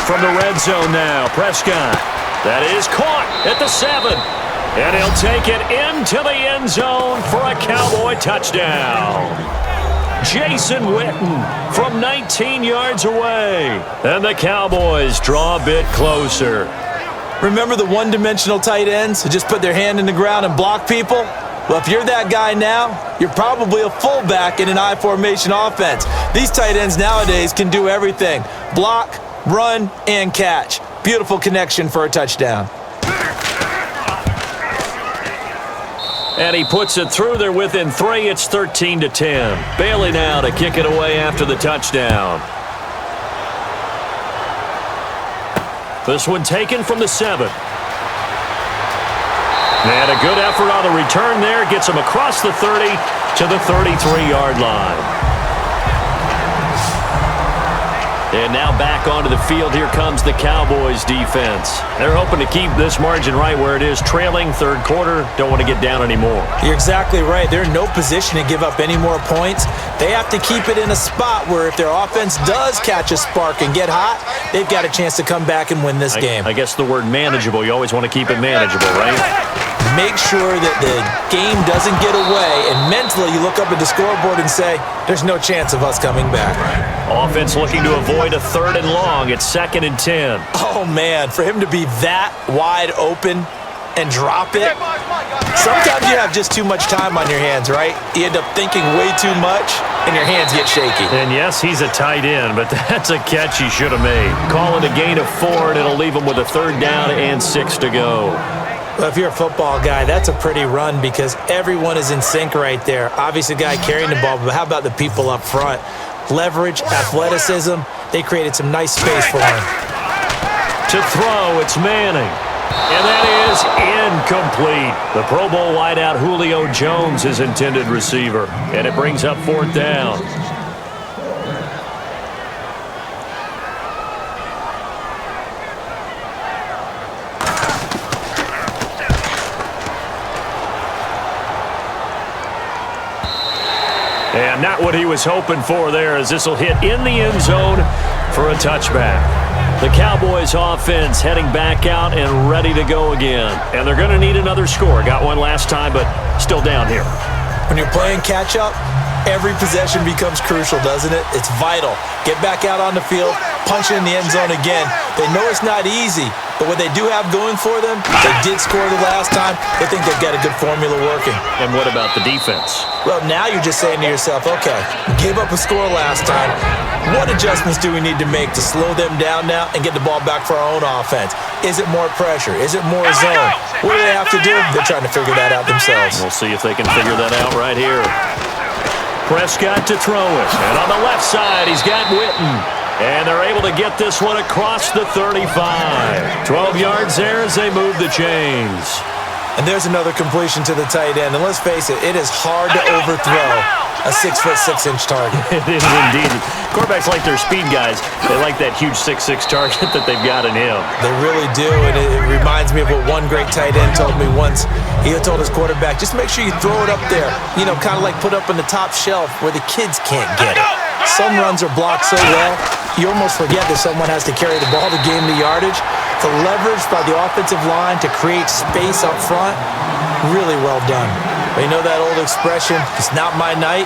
from the red zone now. Prescott. That is caught at the 7. And he'll take it into the end zone for a Cowboy touchdown. Jason Witten from 19 yards away. And the Cowboys draw a bit closer. Remember the one-dimensional tight ends who just put their hand in the ground and block people? Well, if you're that guy now, you're probably a fullback in an I formation offense. These tight ends nowadays can do everything. Block, run, and catch. Beautiful connection for a touchdown. And he puts it through. They're within 3. It's 13-10. Bailey now to kick it away after the touchdown. This one taken from the 7. And a good effort on the return there. Gets him across the 30 to the 33-yard line. And now back onto the field. Here comes the Cowboys defense. They're hoping to keep this margin right where it is, trailing third quarter. Don't want to get down anymore. You're exactly right. They're in no position to give up any more points. They have to keep it in a spot where if their offense does catch a spark and get hot, they've got a chance to come back and win this game. I guess the word manageable, you always want to keep it manageable, right? Make sure that the game doesn't get away, and mentally you look up at the scoreboard and say, there's no chance of us coming back. Offense looking to avoid a 3rd and long. It's 2nd and 10. Oh, man, for him to be that wide open and drop it. Sometimes you have just too much time on your hands, right? You end up thinking way too much, and your hands get shaky. And yes, he's a tight end, but that's a catch he should have made. Call it a gain of 4, and it'll leave him with a 3rd down and 6 to go. Well, if you're a football guy, that's a pretty run because everyone is in sync right there. Obviously, the guy carrying the ball, but how about the people up front? Leverage, athleticism, they created some nice space for him. To throw, it's Manning. And that is incomplete. The Pro Bowl wideout Julio Jones, his intended receiver. And it brings up 4th down. And not what he was hoping for there, as this will hit in the end zone for a touchback. The Cowboys offense heading back out and ready to go again. And they're going to need another score. Got one last time, but still down here. When you're playing catch-up, every possession becomes crucial, doesn't it? It's vital. Get back out on the field, punch it in the end zone again. They know it's not easy, but what they do have going for them, they did score the last time. They think they've got a good formula working. And what about the defense? Well, now you're just saying to yourself, okay, we gave up a score last time. What adjustments do we need to make to slow them down now and get the ball back for our own offense? Is it more pressure? Is it more zone? What do they have to do? They're trying to figure that out themselves. We'll see if they can figure that out right here. Prescott to throw it. And on the left side, he's got Witten. And they're able to get this one across the 35. 12 yards there as they move the chains. And there's another completion to the tight end. And let's face it, it is hard to overthrow a 6'6" target. It is indeed. Quarterbacks like their speed guys. They like that huge 6'6" target that they've got in him. They really do, and it reminds me of what one great tight end told me once. He told his quarterback, just make sure you throw it up there. You know, kind of like put up on the top shelf where the kids can't get it. Some runs are blocked so well, you almost forget that someone has to carry the ball to gain the yardage. The leverage by the offensive line to create space up front, really well done. But you know that old expression, it's not my night?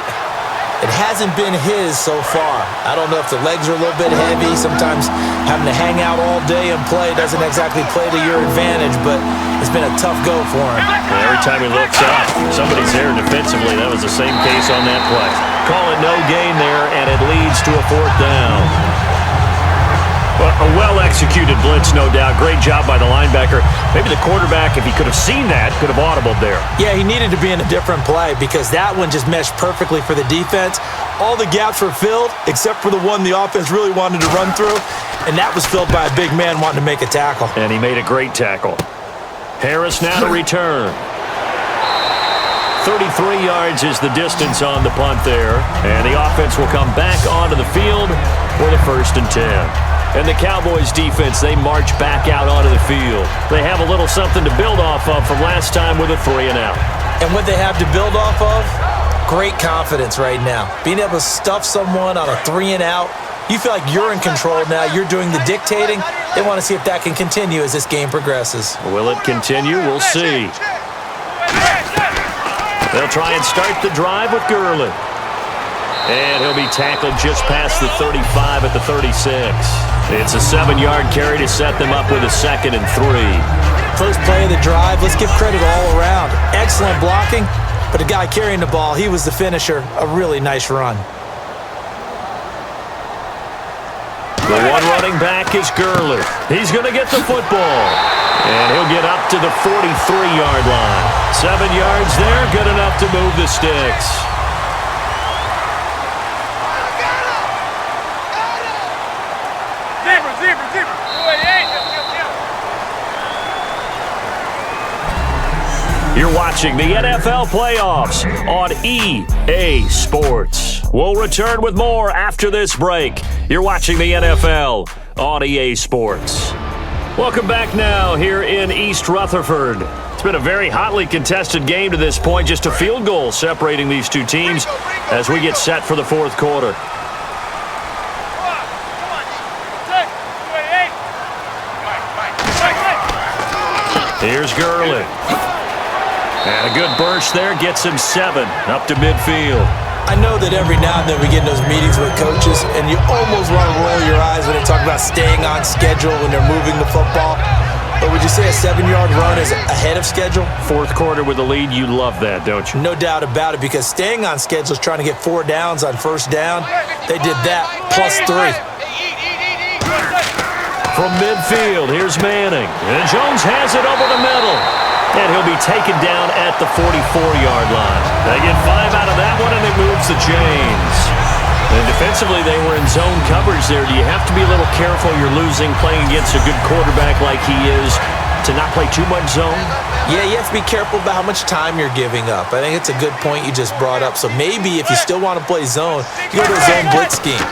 It hasn't been his so far. I don't know if the legs are a little bit heavy. Sometimes having to hang out all day and play doesn't exactly play to your advantage, but it's been a tough go for him. And every time he looks up, somebody's there defensively. That was the same case on that play. Call it no gain there, and it leads to a 4th down. A well-executed blitz, no doubt. Great job by the linebacker. Maybe the quarterback, if he could have seen that, could have audibled there. Yeah, he needed to be in a different play because that one just meshed perfectly for the defense. All the gaps were filled except for the one the offense really wanted to run through, and that was filled by a big man wanting to make a tackle. And he made a great tackle. Harris now to return. 33 yards is the distance on the punt there, and the offense will come back onto the field for the 1st and 10. And the Cowboys defense, they march back out onto the field. They have a little something to build off of from last time with a 3-and-out. And what they have to build off of? Great confidence right now. Being able to stuff someone on a 3-and-out, You feel like you're in control now. You're doing the dictating. They want to see if that can continue as this game progresses. Will it continue? We'll see. They'll try and start the drive with Gurley. And he'll be tackled just past the 35 at the 36. It's a 7-yard carry to set them up with a 2nd and 3. First play of the drive, let's give credit all around. Excellent blocking, but the guy carrying the ball, he was the finisher. A really nice run. The one running back is Gurley. He's going to get the football. And he'll get up to the 43-yard line. 7 yards there, good enough to move the sticks. You're watching the NFL playoffs on EA Sports. We'll return with more after this break. You're watching the NFL on EA Sports. Welcome back now here in East Rutherford. It's been a very hotly contested game to this point. Just a field goal separating these two teams as we get set for the fourth quarter. Here's Gurley. And a good burst there gets him 7 up to midfield. I know that every now and then we get in those meetings with coaches, and you almost want to roll your eyes when they talk about staying on schedule when they're moving the football. But would you say a 7-yard run is ahead of schedule? Fourth quarter with the lead, you love that, don't you? No doubt about it, because staying on schedule is trying to get 4 downs on first down. They did that, plus 3. From midfield, here's Manning. And Jones has it over the middle. And he'll be taken down at the 44-yard line. They get 5 out of that one, and it moves the chains. And defensively, they were in zone coverage there. Do you have to be a little careful? You're losing, playing against a good quarterback like he is, to not play too much zone? Yeah, you have to be careful about how much time you're giving up. I think it's a good point you just brought up. So maybe if you still want to play zone, you go to a zone blitz scheme.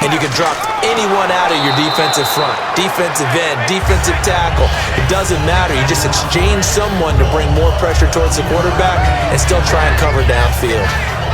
And you can drop anyone out of your defensive front, defensive end, defensive tackle. It doesn't matter. You just exchange someone to bring more pressure towards the quarterback and still try and cover downfield.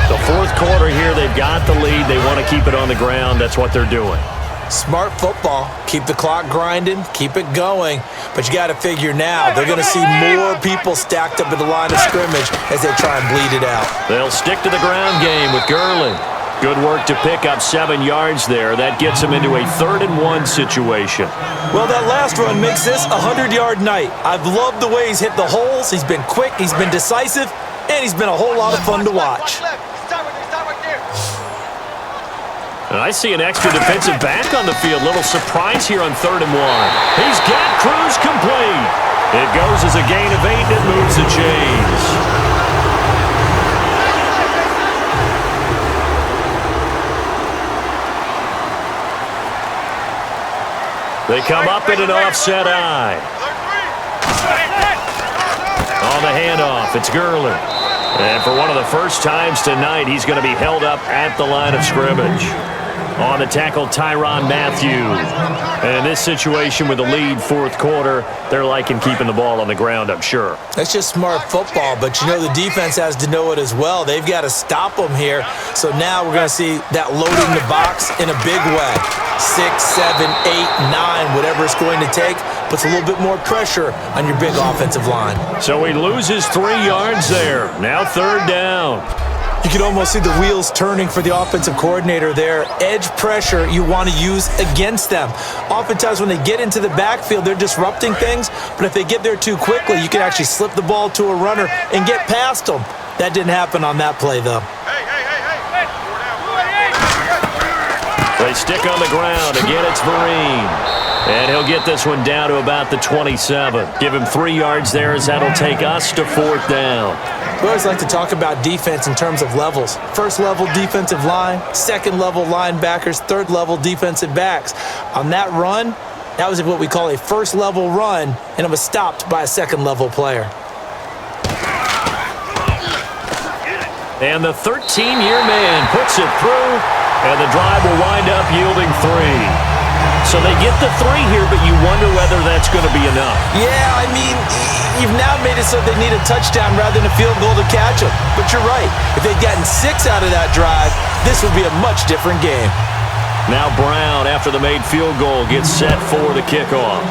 The fourth quarter here, they've got the lead. They want to keep it on the ground. That's what they're doing. Smart football. Keep the clock grinding. Keep it going. But you got to figure now, they're going to see more people stacked up at the line of scrimmage as they try and bleed it out. They'll stick to the ground game with Gurley. Good work to pick up 7 yards there. That gets him into a 3rd and 1 situation. Well, that last run makes this a 100-yard night. I've loved the way he's hit the holes. He's been quick, he's been decisive, and he's been a whole lot of fun to watch. And I see an extra defensive back on the field. Little surprise here on 3rd and 1. He's got Cruz complete. It goes as a gain of 8, and it moves the chains. They come up in an offset eye. On the handoff, it's Gurley. And for one of the first times tonight, he's going to be held up at the line of scrimmage. On the tackle, Tyrann Mathieu. And in this situation with the lead, fourth quarter, they're liking keeping the ball on the ground, I'm sure. That's just smart football, but you know the defense has to know it as well. They've got to stop them here. So now we're going to see that loading the box in a big way. 6, 7, 8, 9, whatever it's going to take, puts a little bit more pressure on your big offensive line. So he loses 3 yards there. Now 3rd down. You can almost see the wheels turning for the offensive coordinator there. Edge pressure you want to use against them. Oftentimes when they get into the backfield, they're disrupting things, but if they get there too quickly, you can actually slip the ball to a runner and get past them. That didn't happen on that play, though. They stick on the ground. Again, it's Vereen. And he'll get this one down to about the 27. Give him 3 yards there as that'll take us to 4th down. We always like to talk about defense in terms of levels. First level defensive line, second level linebackers, third level defensive backs. On that run, that was what we call a first level run, and it was stopped by a second level player. And the 13-year man puts it through, and the drive will wind up yielding 3. So they get the 3 here, but you wonder whether that's going to be enough. Yeah, I mean, you've now made it so they need a touchdown rather than a field goal to catch them. But you're right. If they'd gotten 6 out of that drive, this would be a much different game. Now Brown, after the made field goal, gets set for the kickoff.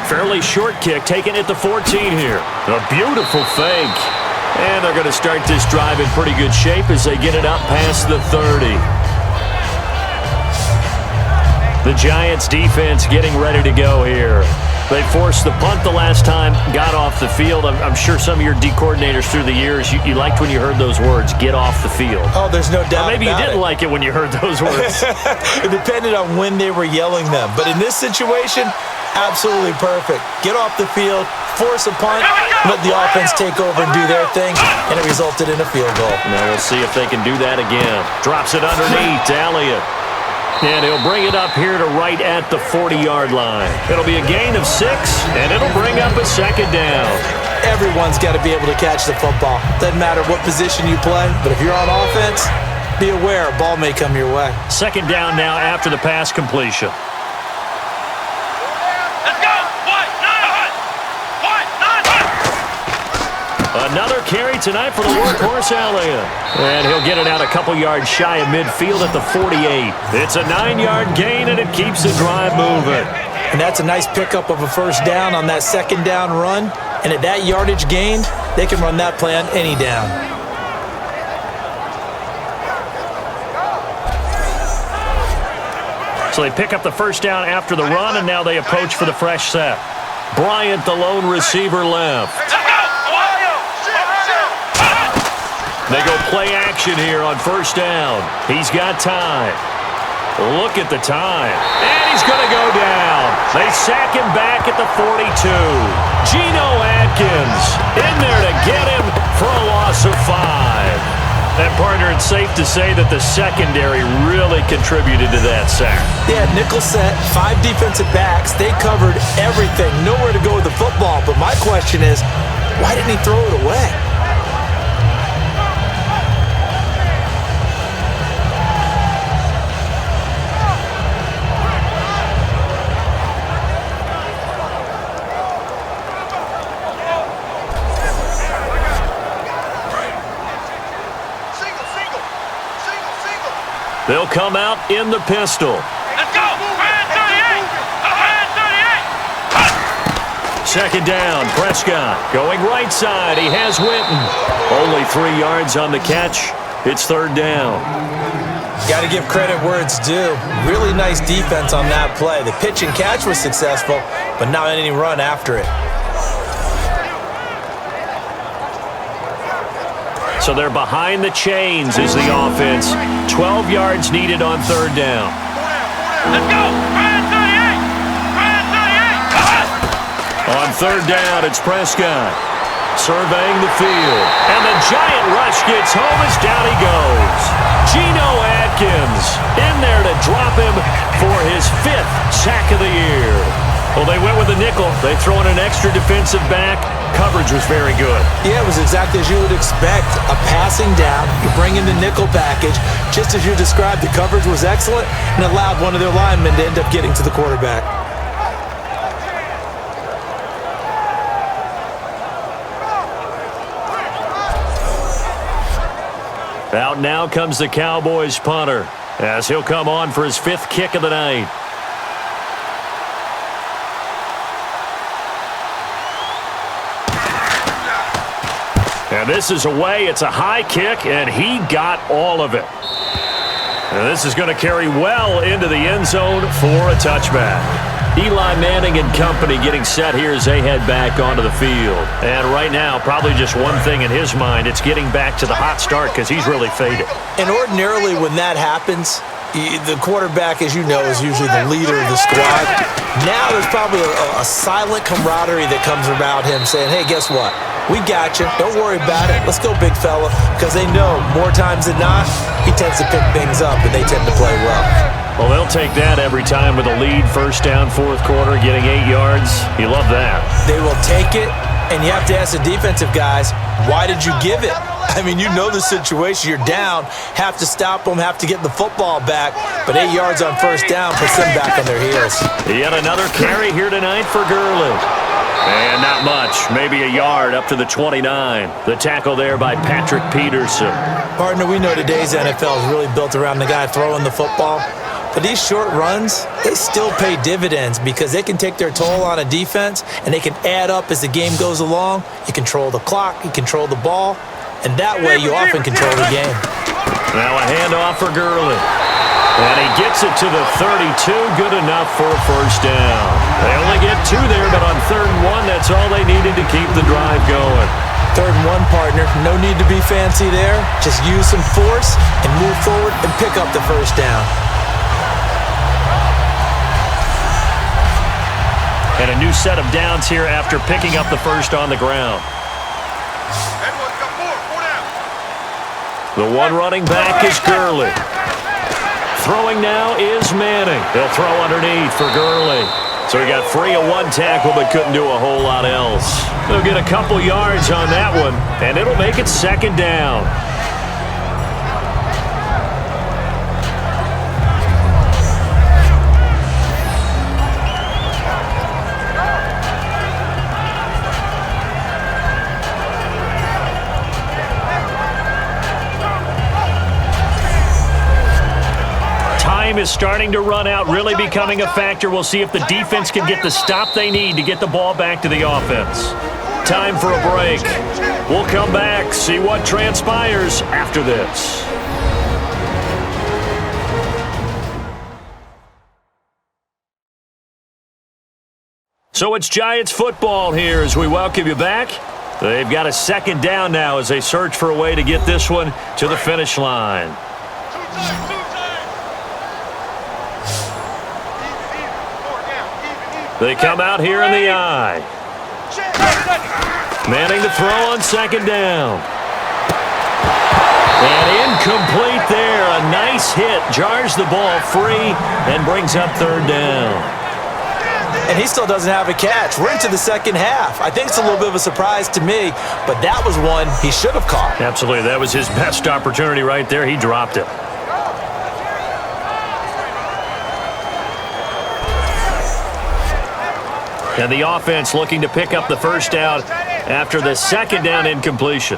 Fairly short kick, taking it to 14 here. A beautiful fake. And they're going to start this drive in pretty good shape as they get it up past the 30. The Giants defense getting ready to go here. They forced the punt the last time, got off the field. I'm sure some of your D coordinators through the years, you liked when you heard those words, get off the field. Oh, there's no doubt. Or maybe you didn't like it when you heard those words. It depended on when they were yelling them. But in this situation, absolutely perfect. Get off the field, force a punt, let the offense take over and do their thing, and it resulted in a field goal. Now we'll see if they can do that again. Drops it underneath to Elliott. And he'll bring it up here to right at the 40-yard line. It'll be a gain of 6, and it'll bring up a second down. Everyone's got to be able to catch the football. Doesn't matter what position you play, but if you're on offense, be aware a ball may come your way. Second down now after the pass completion. Another carry tonight for the workhorse Elliott. And he'll get it out a couple yards shy of midfield at the 48. It's a 9-yard gain, and it keeps the drive moving. And that's a nice pickup of a first down on that second down run. And at that yardage gained, they can run that play on any down. So they pick up the first down after the run, and now they approach for the fresh set. Bryant, the lone receiver, left. They go play action here on first down. He's got time. Look at the time. And he's going to go down. They sack him back at the 42. Geno Atkins in there to get him for a loss of 5. And, partner, it's safe to say that the secondary really contributed to that sack. Yeah, nickel set, 5 defensive backs. They covered everything. Nowhere to go with the football. But my question is, why didn't he throw it away? They'll come out in the pistol. Let's go! Red 38! Red 38! Second down, Prescott going right side. He has Winton. Only 3 yards on the catch. It's third down. Got to give credit where it's due. Really nice defense on that play. The pitch and catch was successful, but not any run after it. So they're behind the chains is the offense. 12 yards needed on third down. Let's go! Red 38! Red 38! On third down, it's Prescott surveying the field. And the giant rush gets home as down he goes. Geno Atkins in there to drop him for his 5th sack of the year. Well, they went with a nickel. They throw in an extra defensive back. Coverage was very good. Yeah, it was exactly as you would expect. A passing down, you bring in the nickel package. Just as you described, the coverage was excellent and allowed one of their linemen to end up getting to the quarterback. Out now comes the Cowboys punter as he'll come on for his 5th kick of the night. And this is away. It's a high kick, and he got all of it. And this is going to carry well into the end zone for a touchback. Eli Manning and company getting set here as they head back onto the field. And right now, probably just one thing in his mind. It's getting back to the hot start because he's really faded. And ordinarily when that happens, the quarterback, as you know, is usually the leader of the squad. Now there's probably a silent camaraderie that comes around him saying, hey, guess what? We got you. Don't worry about it. Let's go, big fella. Because they know more times than not, he tends to pick things up, and they tend to play well. Well, they'll take that every time with a lead. First down, fourth quarter, getting 8 yards. You love that. They will take it, And you have to ask the defensive guys, why did you give it? I mean, you know the situation. You're down, have to stop them, have to get the football back. But 8 yards on first down puts them back on their heels. Yet another carry here tonight for Gurley. And not much, maybe a yard up to the 29. The tackle there by Patrick Peterson. Partner, we know today's NFL is really built around the guy throwing the football. But these short runs, they still pay dividends because they can take their toll on a defense and they can add up as the game goes along. You control the clock, you control the ball, and that way you often control the game. Now a handoff for Gurley. And he gets it to the 32, good enough for a first down. They only get 2 there, but on 3rd and 1, that's all they needed to keep the drive going. 3rd and 1, partner. No need to be fancy there. Just use some force and move forward and pick up the first down. And a new set of downs here after picking up the first on the ground. The one running back is Gurley. Throwing now is Manning. He'll throw underneath for Gurley. So he got free of 1 tackle but couldn't do a whole lot else. They'll get a couple yards on that one, and it'll make it 2nd down. Is starting to run out, really becoming a factor. We'll see if the defense can get the stop they need to get the ball back to the offense. Time for a break. We'll come back, see what transpires after this. So it's Giants football here as we welcome you back. They've got a 2nd down now as they search for a way to get this one to the finish line. They come out here in the eye. Manning to throw on 2nd down. And incomplete there. A nice hit. Jars the ball free and brings up 3rd down. And he still doesn't have a catch. We're into the 2nd half. I think it's a little bit of a surprise to me, but that was one he should have caught. Absolutely. That was his best opportunity right there. He dropped it. And the offense looking to pick up the first down after the 2nd down incompletion.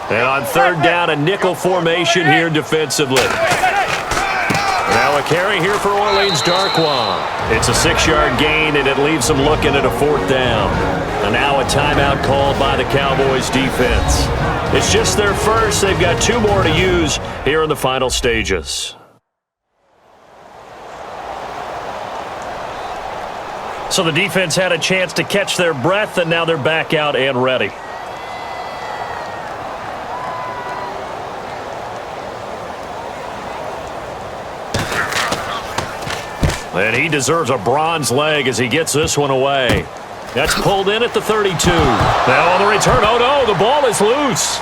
And on 3rd down, a nickel formation here defensively. Now a carry here for Orleans Darkwa. It's a 6-yard gain, and it leaves them looking at a 4th down. And now a timeout called by the Cowboys defense. It's just their first. They've got 2 more to use here in the final stages. So the defense had a chance to catch their breath, and now they're back out and ready. And he deserves a bronze leg as he gets this one away. That's pulled in at the 32. Now on the return, oh no, the ball is loose.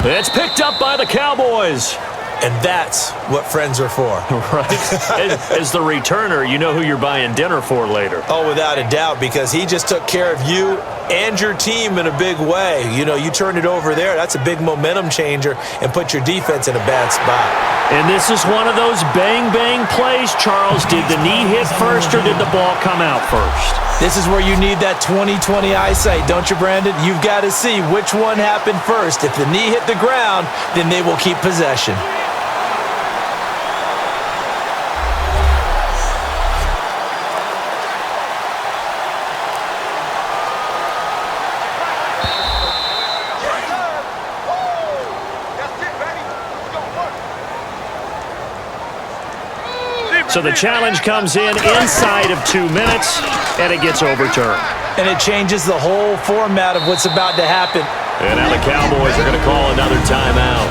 It's picked up by the Cowboys. And that's what friends are for. Right. As the returner, you know who you're buying dinner for later. Oh, without a doubt, because he just took care of you and your team in a big way. You know, you turned it over there. That's a big momentum changer and put your defense in a bad spot. And this is one of those bang-bang plays, Charles. Did the knee hit first or did the ball come out first? This is where you need that 20/20 eyesight, don't you, Brandon? You've got to see which one happened first. If the knee hit the ground, then they will keep possession. So the challenge comes in inside of 2 minutes, and it gets overturned. And it changes the whole format of what's about to happen. And now the Cowboys are going to call another timeout.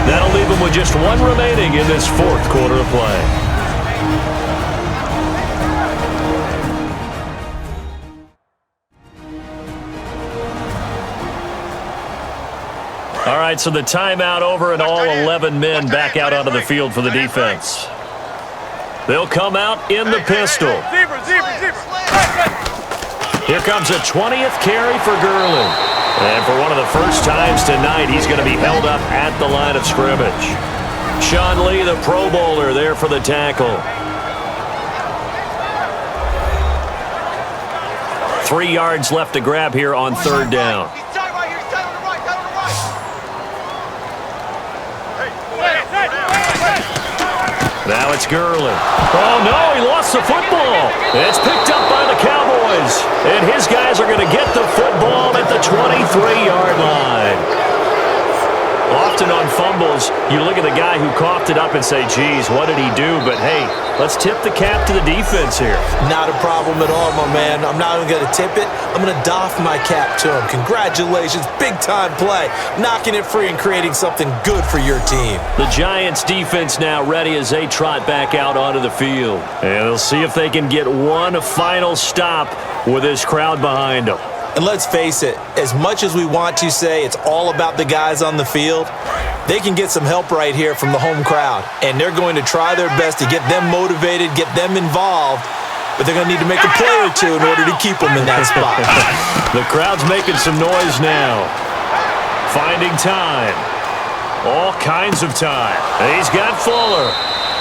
That'll leave them with just 1 remaining in this 4th quarter of play. All right, so the timeout over and all 11 men back out onto the field for the defense. They'll come out in the pistol. Here comes a 20th carry for Gurley. And for one of the first times tonight, he's going to be held up at the line of scrimmage. Sean Lee, the Pro Bowler, there for the tackle. 3 yards left to grab here on third down. Now it's Gurley. Oh, no, he lost the football. It's picked up by the Cowboys. And his guys are going to get the football at the 23-yard line. Often on fumbles, you look at the guy who coughed it up and say, geez, what did he do? But, hey, let's tip the cap to the defense here. Not a problem at all, my man. I'm not even going to tip it. I'm going to doff my cap to him. Congratulations. Big-time play. Knocking it free and creating something good for your team. The Giants' defense now ready as they trot back out onto the field. And they'll see if they can get one final stop with this crowd behind them. And let's face it, as much as we want to say it's all about the guys on the field, they can get some help right here from the home crowd. And they're going to try their best to get them motivated, get them involved, but they're going to need to make a play or two in order to keep them in that spot. The crowd's making some noise now. Finding time. All kinds of time. And he's got Fuller.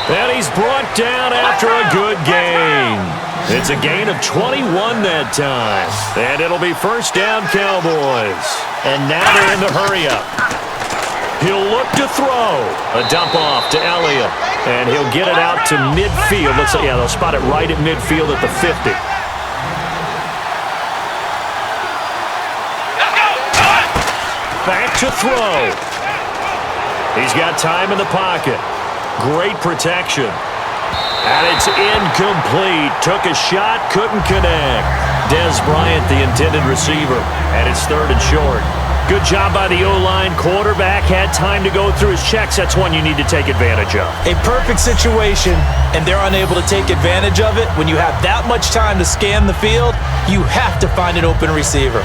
And he's brought down after a good gain. It's a gain of 21 that time. And it'll be first down, Cowboys. And now they're in the hurry-up. He'll look to throw. A dump off to Elliott. And he'll get it out to midfield. Looks like, yeah, they'll spot it right at midfield at the 50. Back to throw. He's got time in the pocket. Great protection. And it's incomplete. Took a shot, couldn't connect. Dez Bryant, the intended receiver. And it's third and short. Good job by the O-line. Quarterback had time to go through his checks. That's one you need to take advantage of. A perfect situation, and they're unable to take advantage of it. When you have that much time to scan the field, you have to find an open receiver.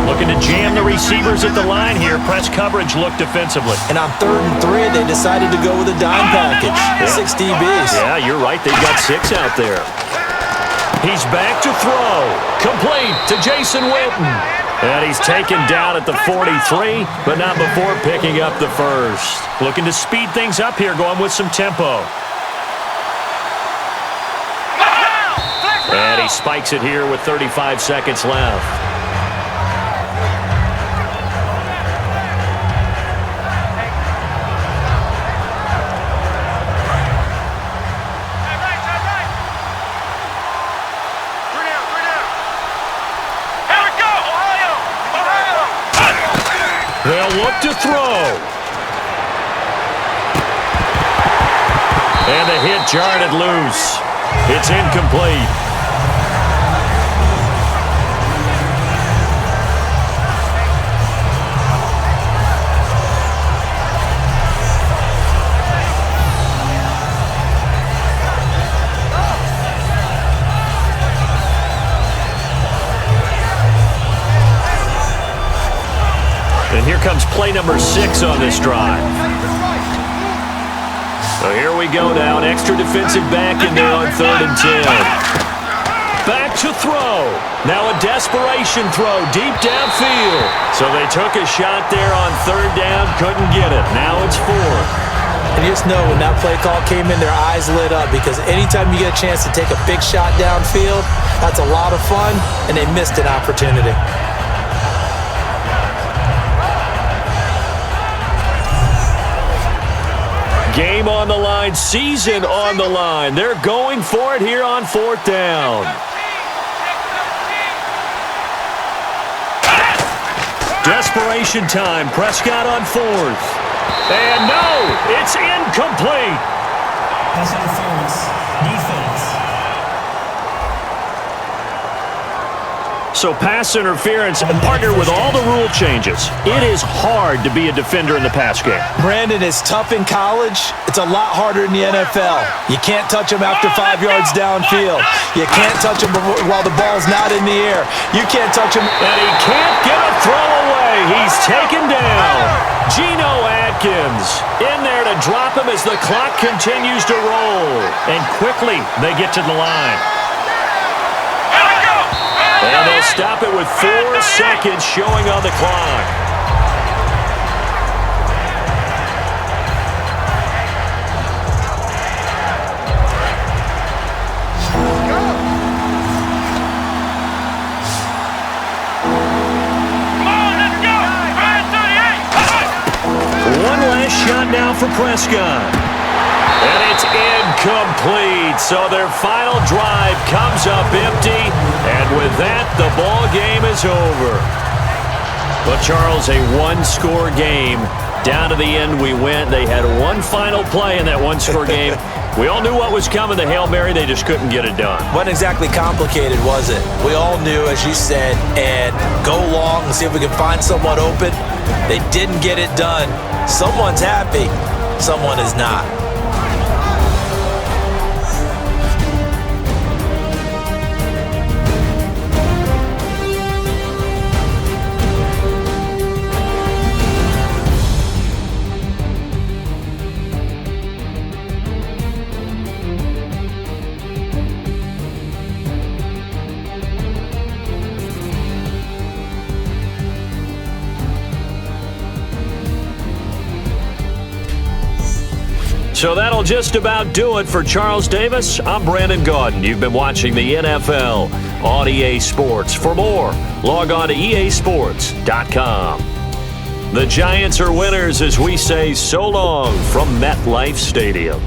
Looking to jam the receivers at the line here. Press coverage look defensively. And on 3rd and 3, they decided to go with a dime package. 6 DBs. Yeah, you're right. They've got 6 out there. He's back to throw. Complete to Jason Witten. And he's taken down at the 43, but not before picking up the first. Looking to speed things up here, going with some tempo. And he spikes it here with 35 seconds left. They'll look to throw. And the hit jarred it loose. It's incomplete. And here comes play number 6 on this drive. So here we go now. An extra defensive back in there on 3rd and 10. Back to throw. Now a desperation throw deep downfield. So they took a shot there on 3rd down. Couldn't get it. Now it's 4th. And you just know when that play call came in, their eyes lit up because anytime you get a chance to take a big shot downfield, that's a lot of fun, and they missed an opportunity. Game on the line, season on the line. They're going for it here on 4th down. Desperation time. Prescott on 4th. And no, it's incomplete. Pass interference. Defense. So pass interference, partnered with all the rule changes. It is hard to be a defender in the pass game. Brandon, is tough in college. It's a lot harder in the NFL. You can't touch him after 5 yards downfield. You can't touch him while the ball's not in the air. You can't touch him. And he can't get a throw away. He's taken down. Geno Hopkins in there to drop him as the clock continues to roll. And quickly, they get to the line. And they'll stop it with 4 seconds showing on the clock. Shot now for Prescott. And it's incomplete. So their final drive comes up empty. And with that, the ball game is over. But Charles, a one-score game. Down to the end we went. They had one final play in that one-score game. We all knew what was coming, the Hail Mary. They just couldn't get it done. Wasn't exactly complicated, was it? We all knew, as you said, and go long and see if we can find someone open. They didn't get it done. Someone's happy. Someone is not. So that'll just about do it for Charles Davis. I'm Brandon Gaudin. You've been watching the NFL on EA Sports. For more, log on to easports.com. The Giants are winners as we say so long from MetLife Stadium.